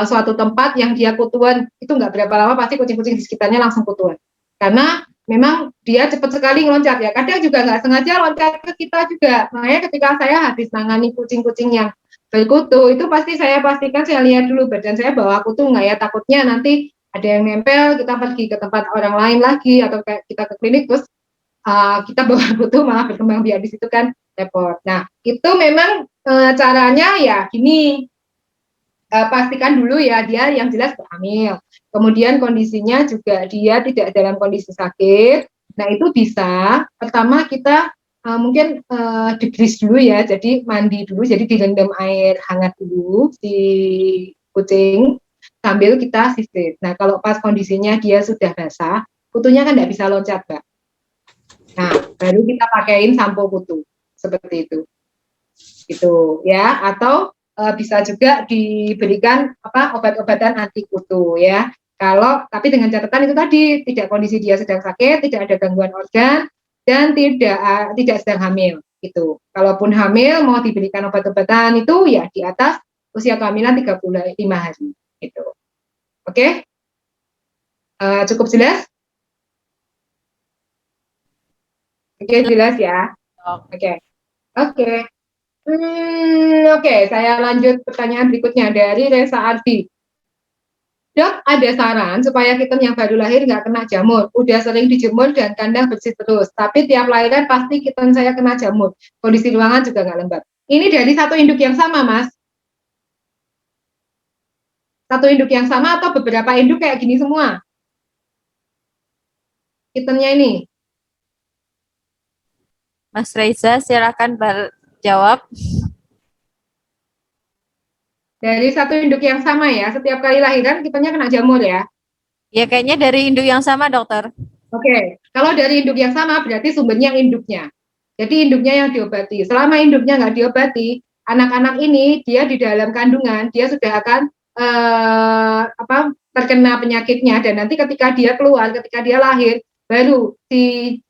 suatu tempat yang dia kutuan, itu nggak berapa lama pasti kucing-kucing di sekitarnya langsung kutuan. Karena memang dia cepat sekali meloncat ya. Kadang juga nggak sengaja loncat ke kita juga. Makanya ketika saya habis nangani kucing-kucing yang berkutu, itu pasti saya pastikan saya lihat dulu badan saya bawa kutu nggak ya. Takutnya nanti ada yang nempel, kita pergi ke tempat orang lain lagi, atau kayak kita ke klinik, terus kita bawa kutu malah berkembang biak di situ kan repot. Nah, itu memang caranya ya gini, pastikan dulu ya dia yang jelas hamil. Kemudian kondisinya juga dia tidak dalam kondisi sakit. Nah, itu bisa pertama kita mungkin digrease dulu ya, jadi mandi dulu, jadi direndam air hangat dulu si kucing sambil kita sisir. Nah, kalau pas kondisinya dia sudah basah, kutunya kan tidak bisa loncat, Mbak. Nah, baru kita pakaiin sampo kutu seperti itu, gitu ya. Atau bisa juga diberikan obat-obatan anti kutu ya. Kalau tapi dengan catatan itu tadi tidak kondisi dia sedang sakit, tidak ada gangguan organ dan tidak sedang hamil gitu. Kalaupun hamil mau diberikan obat-obatan itu ya di atas usia kehamilan 35 hari gitu. Oke? Cukup jelas? Oke, jelas ya. Oke. Oke, saya lanjut pertanyaan berikutnya dari Reza Ardi. Dok, ada saran supaya kitten yang baru lahir nggak kena jamur. Udah sering dijemur dan kandang bersih terus, tapi tiap lahiran pasti kitten saya kena jamur. Kondisi ruangan juga nggak lembab. Ini dari satu induk yang sama, Mas? Satu induk yang sama atau beberapa induk kayak gini semua? Kittennya ini. Mas Reza, silakan jawab. Dari satu induk yang sama ya, setiap kali lahiran kitanya kena jamur ya? Ya kayaknya dari induk yang sama dokter. Oke, kalau dari induk yang sama berarti sumbernya induknya. Jadi induknya yang diobati. Selama induknya nggak diobati, anak-anak ini dia di dalam kandungan dia sudah akan terkena penyakitnya dan nanti ketika dia keluar, ketika dia lahir, baru si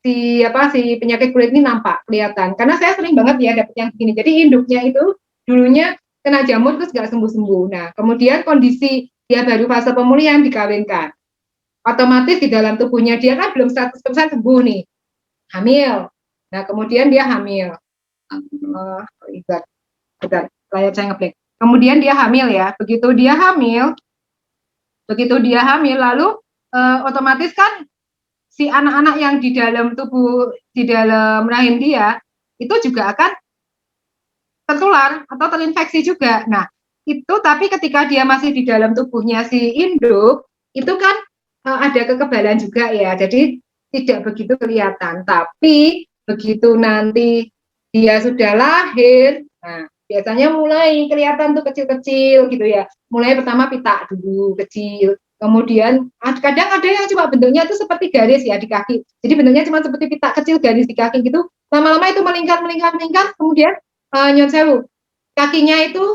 penyakit kulit ini nampak kelihatan. Karena saya sering banget ya dapet yang begini. Jadi induknya itu dulunya kena jamur terus nggak sembuh-sembuh. Nah, kemudian kondisi dia baru fase pemulihan dikawinkan. Otomatis di dalam tubuhnya dia kan belum 100% sembuh nih. Hamil. Nah, kemudian dia hamil. Bentar, layar saya ngeblank. Kemudian dia hamil ya. Begitu dia hamil lalu otomatis kan si anak-anak yang di dalam tubuh, di dalam rahim dia itu juga akan tertular atau terinfeksi juga. Nah, itu tapi ketika dia masih di dalam tubuhnya si induk, itu kan ada kekebalan juga ya. Jadi tidak begitu kelihatan. Tapi begitu nanti dia sudah lahir, nah biasanya mulai kelihatan tuh kecil-kecil gitu ya. Mulai pertama pitak dulu kecil. Kemudian kadang ada yang cuma bentuknya itu seperti garis ya di kaki. Jadi bentuknya cuma seperti pitak kecil garis di kaki gitu. Lama-lama itu meningkat, kemudian nyon sewu, kakinya itu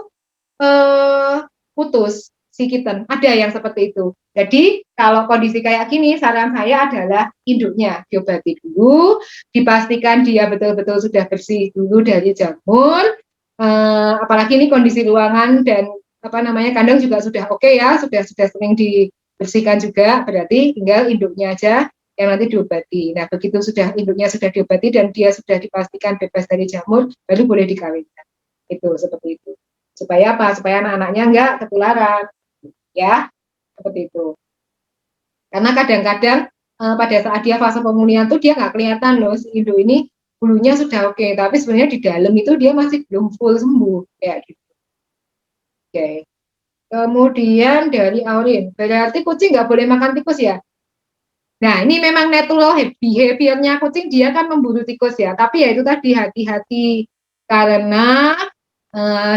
putus si kitten. Ada yang seperti itu. Jadi kalau kondisi kayak gini, saran saya adalah induknya diobati dulu, dipastikan dia betul-betul sudah bersih dulu dari jamur. Apalagi ini kondisi ruangan dan kandang juga sudah oke ya, sudah sering dibersihkan juga. Berarti tinggal induknya aja yang nanti diobati. Nah, begitu sudah induknya sudah diobati dan dia sudah dipastikan bebas dari jamur, baru boleh dikawinkan. Itu seperti itu. Supaya apa? Supaya anak-anaknya enggak ketularan. Ya, seperti itu. Karena kadang-kadang pada saat dia fase pemulihan tuh dia nggak kelihatan loh si induk ini bulunya sudah oke, tapi sebenarnya di dalam itu dia masih belum full sembuh kayak gitu. Oke. Kemudian dari Aurin, berarti kucing nggak boleh makan tikus ya? Nah, ini memang natural behavior-nya kucing, dia kan memburu tikus ya. Tapi ya itu tadi hati-hati karena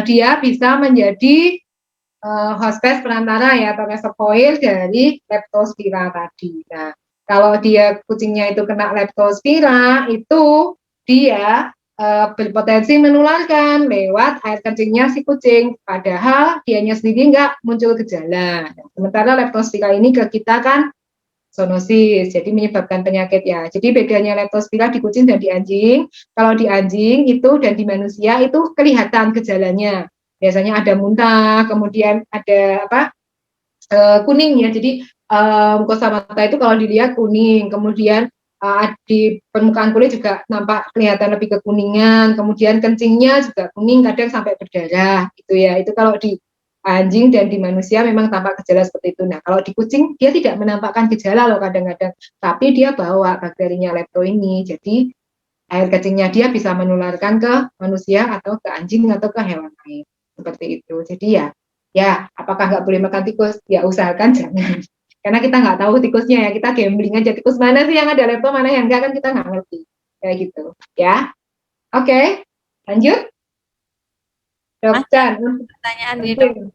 dia bisa menjadi hostess perantara ya atau reservoir dari leptospira tadi. Nah, kalau dia kucingnya itu kena leptospira, itu dia berpotensi menularkan lewat air kencingnya si kucing. Padahal dianya sendiri nggak muncul gejala. Sementara leptospira ini ke kita kan zoonosis, jadi menyebabkan penyakit ya. Jadi bedanya leptospira di kucing dan di anjing. Kalau di anjing itu dan di manusia itu kelihatan gejalanya. Biasanya ada muntah, kemudian ada kuning ya. Jadi mukosa mata itu kalau dilihat kuning, kemudian di permukaan kulit juga nampak kelihatan lebih kekuningan, kemudian kencingnya juga kuning, kadang sampai berdarah gitu ya. Itu kalau di anjing dan di manusia memang tampak gejala seperti itu. Nah, kalau di kucing dia tidak menampakkan gejala loh kadang-kadang, tapi dia bawa bakterinya lepto ini. Jadi air kencingnya dia bisa menularkan ke manusia atau ke anjing atau ke hewan lain. Seperti itu. Jadi ya apakah nggak boleh makan tikus? Ya usahakan jangan. Karena kita nggak tahu tikusnya ya, kita gambling aja tikus mana sih yang ada lepto, mana yang enggak kan kita nggak ngerti. Kayak gitu. Ya, oke. Lanjut. Dokter. Pertanyaan nih, Dok.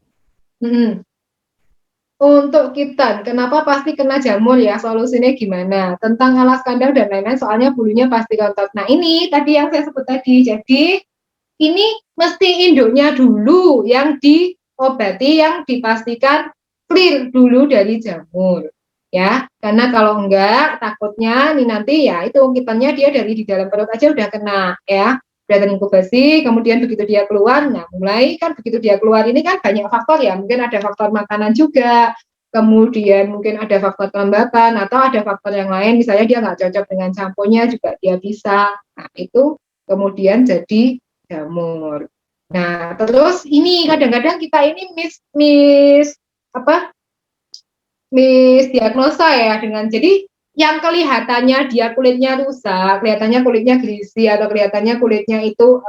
Untuk kita, kenapa pasti kena jamur ya? Solusinya gimana? Tentang alas kandang dan lain-lain, soalnya bulunya pasti rontok. Nah ini tadi yang saya sebut tadi. Jadi ini mesti induknya dulu yang diobati, yang dipastikan clear dulu dari jamur. Ya, karena kalau enggak takutnya nih nanti ya itu kitanya dia dari di dalam perut aja udah kena ya. Udah terinkubasi, kemudian begitu dia keluar, nah mulai kan begitu dia keluar ini kan banyak faktor ya, mungkin ada faktor makanan juga, kemudian mungkin ada faktor kelembapan, atau ada faktor yang lain, misalnya dia nggak cocok dengan samponya juga dia bisa, nah itu kemudian jadi jamur. Nah terus ini kadang-kadang kita ini misdiagnosa ya dengan jadi yang kelihatannya dia kulitnya rusak, kelihatannya kulitnya greasy atau kelihatannya kulitnya itu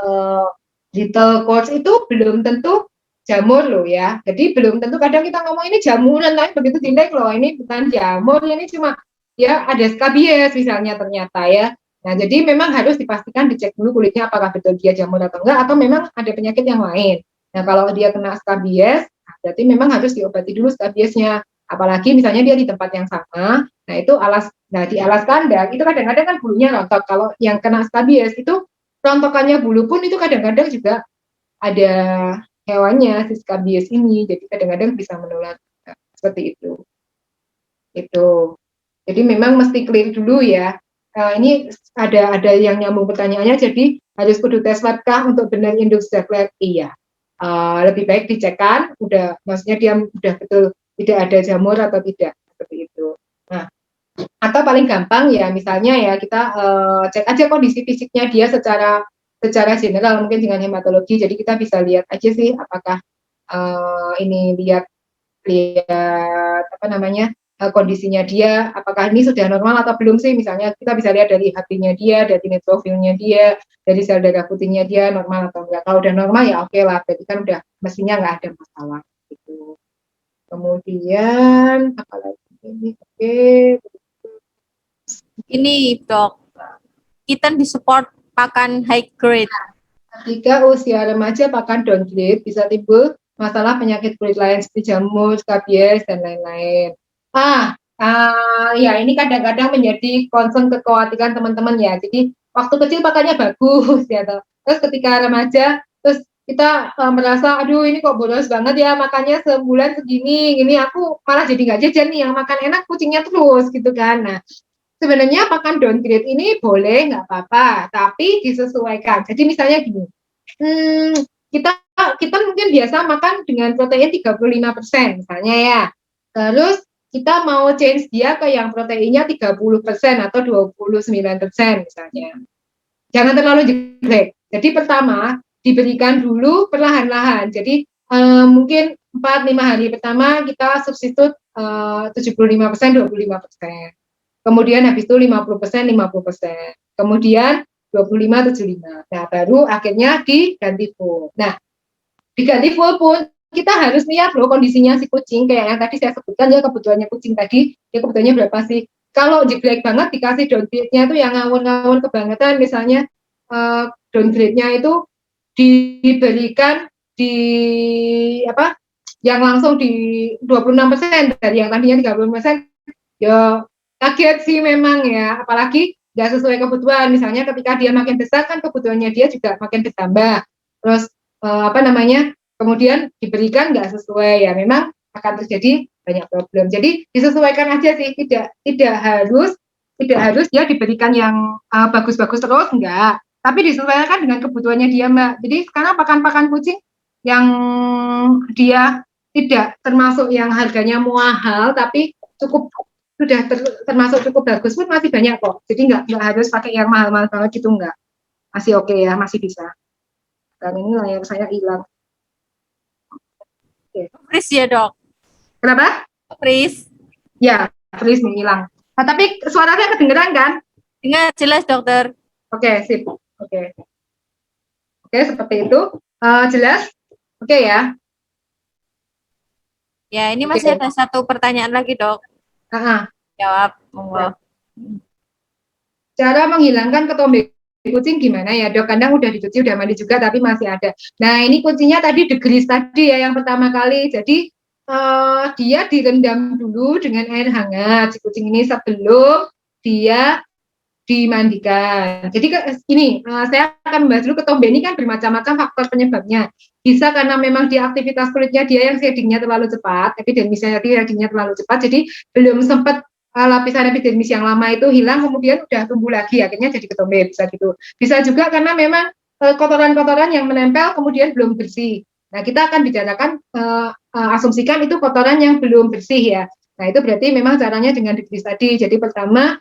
little cords itu belum tentu jamur loh ya. Jadi belum tentu kadang kita ngomong ini jamuran tapi begitu dilihat loh ini bukan jamur, ini cuma ya ada skabies misalnya ternyata ya. Nah, jadi memang harus dipastikan dicek dulu kulitnya apakah betul dia jamur atau enggak atau memang ada penyakit yang lain. Nah, kalau dia kena skabies, berarti memang harus diobati dulu skabiesnya. Apalagi misalnya dia di tempat yang sama, nah itu di alas kandang itu kadang-kadang kan bulunya rontok. Kalau yang kena skabies itu rontokannya bulu pun itu kadang-kadang juga ada hewannya si skabies ini, jadi kadang-kadang bisa menular seperti itu. Itu. Jadi memang mesti clear dulu ya. Ini ada yang nyambung pertanyaannya, jadi harus kudu tes swab kah untuk benar induk sudah clear? Iya. Lebih baik dicekkan, maksudnya dia udah betul tidak ada jamur atau tidak seperti itu. Nah, atau paling gampang ya misalnya ya kita cek aja kondisi fisiknya dia secara general mungkin dengan hematologi. Jadi kita bisa lihat aja sih apakah ini lihat kondisinya dia apakah ini sudah normal atau belum sih. Misalnya kita bisa lihat dari HB-nya dia, dari neutrofilnya dia, dari sel darah putihnya dia normal atau enggak. Kalau udah normal ya oke lah, berarti kan udah mestinya nggak ada masalah gitu. Kemudian apalagi ini Ini, Dok, kitten disupport pakan high grade. Ketika usia remaja pakan downgrade bisa timbul masalah penyakit kulit lain seperti jamur, skabies dan lain-lain. Ya ini kadang-kadang menjadi concern kekhawatiran teman-teman ya. Jadi waktu kecil pakannya bagus ya. Terus ketika remaja terus kita merasa aduh ini kok boros banget ya makannya sebulan segini, ini aku malah jadi nggak jajan nih, yang makan enak kucingnya terus gitu kan. Nah sebenarnya pakan downgrade ini boleh nggak apa-apa, tapi disesuaikan. Jadi misalnya gini, kita mungkin biasa makan dengan protein 35% misalnya ya. Terus kita mau change dia ke yang proteinnya 30% atau 29% misalnya. Jangan terlalu jeglek. Jadi pertama diberikan dulu perlahan-lahan. Jadi mungkin 4-5 hari pertama kita substitut 75%, 25%. Kemudian habis itu 50%, 50%. Kemudian 25, 75. Nah, baru akhirnya diganti full. Nah, diganti full pun kita harus lihat loh kondisinya si kucing. Kayak yang tadi saya sebutkan ya, kebutuhannya kucing tadi, ya kebutuhannya berapa sih. Kalau jeglek banget dikasih downgrade-nya itu yang ngawur-ngawur kebangetan, misalnya downgrade-nya itu diberikan di apa yang langsung di 26% dari yang tadinya 30%, ya kaget sih memang ya, apalagi nggak sesuai kebutuhan. Misalnya ketika dia makin besar kan kebutuhannya dia juga makin bertambah, terus kemudian diberikan nggak sesuai, ya memang akan terjadi banyak problem. Jadi disesuaikan aja sih, tidak harus dia diberikan yang bagus-bagus terus, enggak, tapi disesuaikan dengan kebutuhannya dia, Mbak. Jadi sekarang pakan-pakan kucing yang dia tidak termasuk yang harganya mahal tapi sudah termasuk cukup bagus pun masih banyak kok. Jadi nggak harus pakai yang mahal-mahal banget gitu, enggak. Masih oke ya, masih bisa. Dan ini layar saya hilang. Freeze ya dok? Kenapa? Freeze. Ya, freeze nih hilang. Nah, tapi suaranya kedengeran kan? Dengar jelas dokter. Oke, sip. Oke, seperti itu. Jelas? Oke ya. Ya, ini masih ada satu pertanyaan lagi dok. Jawab, monggo. Cara menghilangkan ketombe kucing gimana ya dok? Kandang udah dicuci, udah mandi juga, tapi masih ada. Nah, ini kucingnya tadi degrease tadi ya yang pertama kali. Jadi dia direndam dulu dengan air hangat si kucing ini sebelum dia dimandikan. Jadi ini saya akan membahas dulu ketombe ini kan bermacam-macam faktor penyebabnya. Bisa karena memang dia aktivitas kulitnya dia yang shadingnya terlalu cepat, epidermisnya shadingnya terlalu cepat, jadi belum sempat lapisan epidermis yang lama itu hilang, kemudian udah tumbuh lagi, akhirnya jadi ketombe, bisa gitu. Bisa juga karena memang kotoran-kotoran yang menempel kemudian belum bersih. Nah, kita akan bicarakan asumsikan itu kotoran yang belum bersih ya. Nah, itu berarti memang caranya dengan degrease tadi. Jadi pertama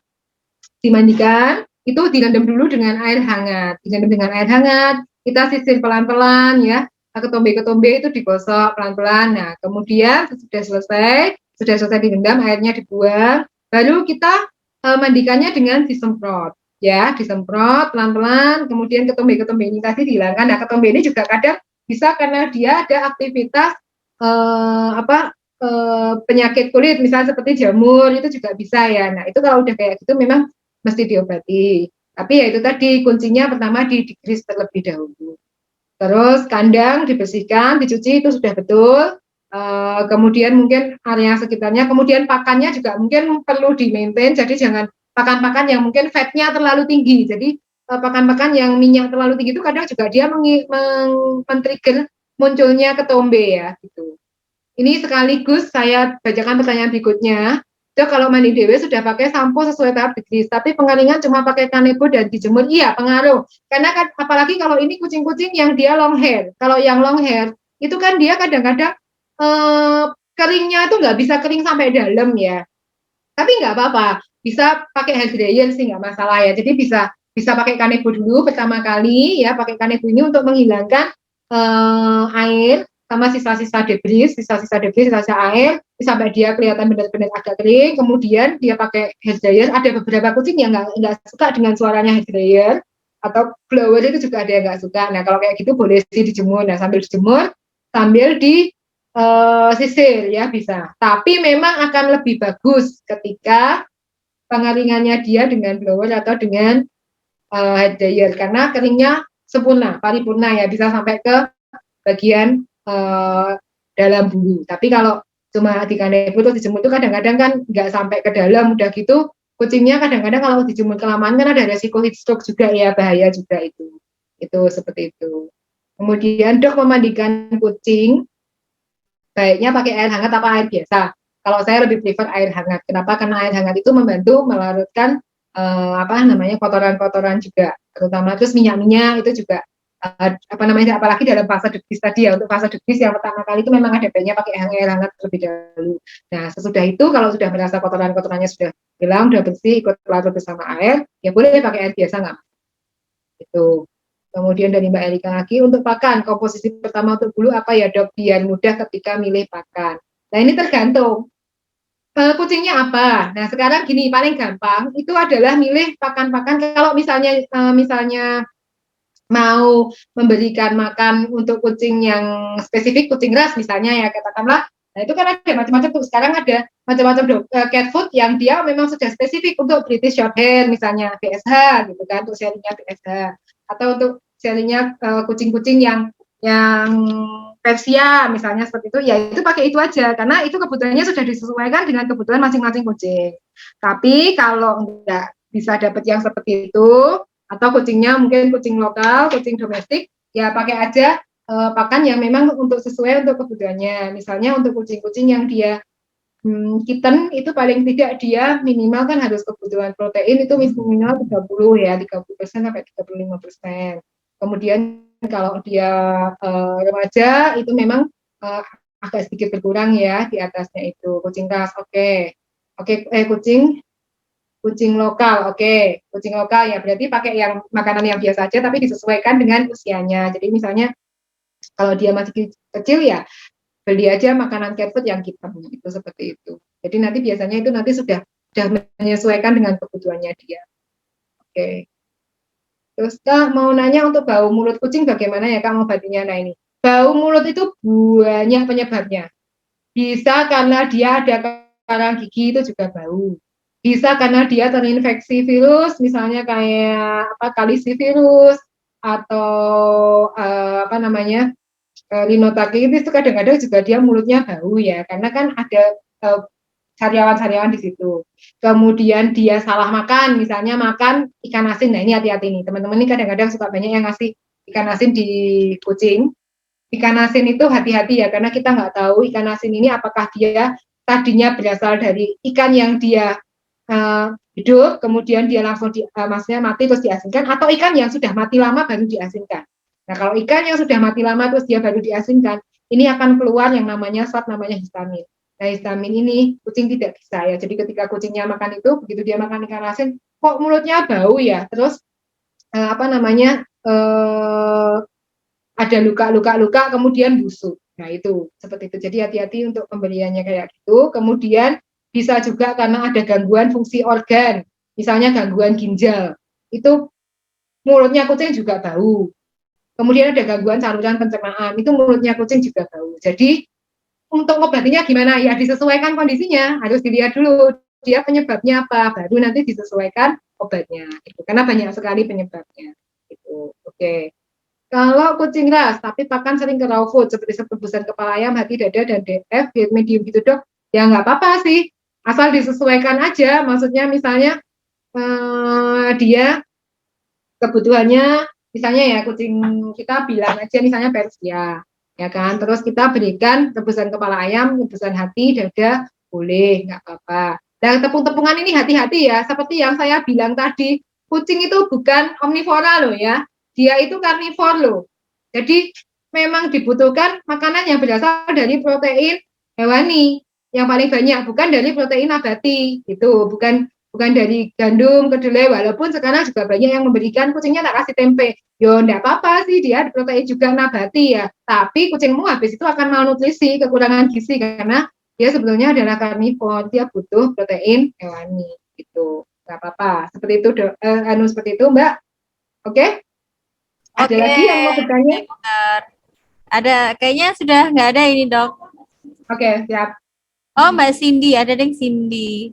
dimandikan, itu direndam dulu dengan air hangat. Direndam dengan air hangat, kita sisir pelan-pelan ya. Ketombe-ketombe itu digosok pelan-pelan. Nah, kemudian sudah selesai direndam, airnya dibuang, baru kita mandikannya dengan disemprot. Ya, disemprot pelan-pelan, kemudian ketombe-ketombe ini tadi dihilangkan. Nah, ketombe ini juga kadang bisa karena dia ada aktivitas penyakit kulit, misalnya seperti jamur, itu juga bisa ya. Nah, itu kalau udah kayak gitu memang mesti diobati. Tapi ya itu tadi kuncinya pertama di-degrease terlebih dahulu. Terus kandang dibersihkan, dicuci itu sudah betul. Kemudian mungkin area sekitarnya, kemudian pakannya juga mungkin perlu di-maintain. Jadi jangan pakan-pakan yang mungkin fatnya terlalu tinggi. Jadi pakan-pakan yang minyak terlalu tinggi itu kadang juga dia men-trigger munculnya ketombe ya gitu. Ini sekaligus saya bacakan pertanyaan berikutnya. Dok, kalau mandi dewe sudah pakai sampo sesuai tahap degrease, tapi pengeringan cuma pakai kanebo dan dijemur, iya pengaruh. Karena kan apalagi kalau ini kucing-kucing yang dia long hair. Kalau yang long hair itu kan dia kadang-kadang keringnya itu nggak bisa kering sampai dalam ya. Tapi nggak apa-apa, bisa pakai hair dryer sih nggak masalah ya. Jadi bisa pakai kanebo dulu pertama kali ya, pakai kanebo ini untuk menghilangkan air sama sisa-sisa debris, sisa air sampai dia kelihatan benar-benar agak kering. Kemudian dia pakai hair dryer. Ada beberapa kucing yang nggak suka dengan suaranya hair dryer atau blower, itu juga ada yang nggak suka. Nah, kalau kayak gitu boleh sih dijemur. Nah, sambil dijemur sambil di sisir ya bisa. Tapi memang akan lebih bagus ketika pengeringannya dia dengan blower atau dengan hair dryer, karena keringnya sempurna, paripurna ya, bisa sampai ke bagian dalam bulu. Tapi kalau cuma di kanebo terus dijemur itu kadang-kadang kan nggak sampai ke dalam, udah gitu kucingnya kadang-kadang kalau dijemur kelamaan kan ada resiko heat stroke juga ya, bahaya juga itu seperti itu. Kemudian dok, memandikan kucing baiknya pakai air hangat apa air biasa? Kalau saya lebih prefer air hangat. Kenapa? Karena air hangat itu membantu melarutkan kotoran-kotoran juga, terutama terus minyak-minyak itu juga apalagi dalam fase debis tadi ya. Untuk fase debis yang pertama kali itu memang ada baiknya pakai air hangat terlebih dahulu. Nah, sesudah itu kalau sudah merasa kotoran-kotorannya sudah hilang, sudah bersih, ikut larut bersama air, ya boleh pakai air biasa nggak? Itu. Kemudian dari Mbak Erika lagi, untuk pakan, komposisi pertama untuk bulu apa ya dok, biar mudah ketika milih pakan. Nah ini tergantung, kucingnya apa. Nah sekarang gini, paling gampang, itu adalah milih pakan-pakan, kalau misalnya mau memberikan makan untuk kucing yang spesifik, kucing ras misalnya ya, katakanlah, nah itu kan ada macam-macam tuh, sekarang ada macam-macam cat food yang dia memang sudah spesifik untuk British Shorthair misalnya, BSH gitu kan, untuk serinya BSH, atau untuk serinya kucing-kucing yang Persia misalnya seperti itu, ya itu pakai itu aja, karena itu kebutuhannya sudah disesuaikan dengan kebutuhan masing-masing kucing. Tapi kalau enggak bisa dapat yang seperti itu, atau kucingnya mungkin kucing lokal, kucing domestik, ya pakai aja pakan yang memang sesuai untuk kebutuhannya. Misalnya untuk kucing-kucing yang dia kitten, itu paling tidak dia minimal kan harus kebutuhan protein itu minimal 30 ya, 30% sampai 35%. Kemudian kalau dia remaja itu memang agak sedikit berkurang ya di atasnya itu. Kucing ras, oke. Kucing lokal, kucing lokal ya berarti pakai yang makanan yang biasa aja tapi disesuaikan dengan usianya. Jadi misalnya kalau dia masih kecil ya beli aja makanan cat food yang hitam itu, seperti itu. Jadi nanti biasanya itu nanti sudah menyesuaikan dengan kebutuhannya dia. Oke. Terus Kak mau nanya untuk bau mulut kucing bagaimana ya Kak ngobatinya? Nah ini bau mulut itu banyak penyebabnya. Bisa karena dia ada karang gigi itu juga bau. Bisa karena dia terinfeksi virus, misalnya kayak kalisivirus atau rhinotracheosis itu kadang-kadang juga dia mulutnya bau ya, karena kan ada sariawan-sariawan di situ. Kemudian dia salah makan, misalnya makan ikan asin. Nah ini hati-hati nih, teman-teman ini kadang-kadang suka banyak yang ngasih ikan asin di kucing. Ikan asin itu hati-hati ya, karena kita nggak tahu ikan asin ini apakah dia tadinya berasal dari ikan yang dia hidup, kemudian dia langsung maksudnya mati terus diasinkan, atau ikan yang sudah mati lama baru diasinkan. Nah kalau ikan yang sudah mati lama terus dia baru diasinkan, ini akan keluar yang namanya zat namanya histamin. Nah histamin ini kucing tidak bisa ya, jadi ketika kucingnya makan itu, begitu dia makan ikan asin, kok mulutnya bau ya, terus ada luka-luka kemudian busuk. Nah itu seperti itu. Jadi hati-hati untuk pemberiannya kayak gitu. Kemudian bisa juga karena ada gangguan fungsi organ, misalnya gangguan ginjal. Itu mulutnya kucing juga bau. Kemudian ada gangguan saluran pencernaan, itu mulutnya kucing juga bau. Jadi untuk ngobatinya gimana? Ya disesuaikan kondisinya, harus dilihat dulu dia penyebabnya apa, baru nanti disesuaikan obatnya. Itu karena banyak sekali penyebabnya. Itu oke. Kalau kucing ras, tapi pakan sering ke raw food seperti rebusan kepala ayam, hati, dada, dan DF, medium gitu dok, ya nggak apa-apa sih, asal disesuaikan aja. Maksudnya misalnya dia kebutuhannya, misalnya ya kucing kita bilang aja misalnya Persia, ya kan, terus kita berikan rebusan kepala ayam, rebusan hati, dada, boleh, nggak apa-apa. Dan tepung-tepungan ini hati-hati ya, seperti yang saya bilang tadi, kucing itu bukan omnivora loh ya, dia itu karnivor loh. Jadi memang dibutuhkan makanan yang berasal dari protein hewani yang paling banyak, bukan dari protein nabati gitu, bukan dari gandum, kedelai, walaupun sekarang juga banyak yang memberikan kucingnya tak kasih tempe. Yo enggak apa-apa sih, dia protein juga nabati ya, tapi kucingmu habis itu akan malnutrisi, kekurangan gizi karena dia sebetulnya adalah karnivor, dia butuh protein hewani gitu. Enggak apa-apa. Seperti itu seperti itu, Mbak. Oke? Ada lagi yang mau bertanya? Ada, kayaknya sudah nggak ada ini dok. Oke, siap. Oh Mbak Cindy, ada deh Cindy.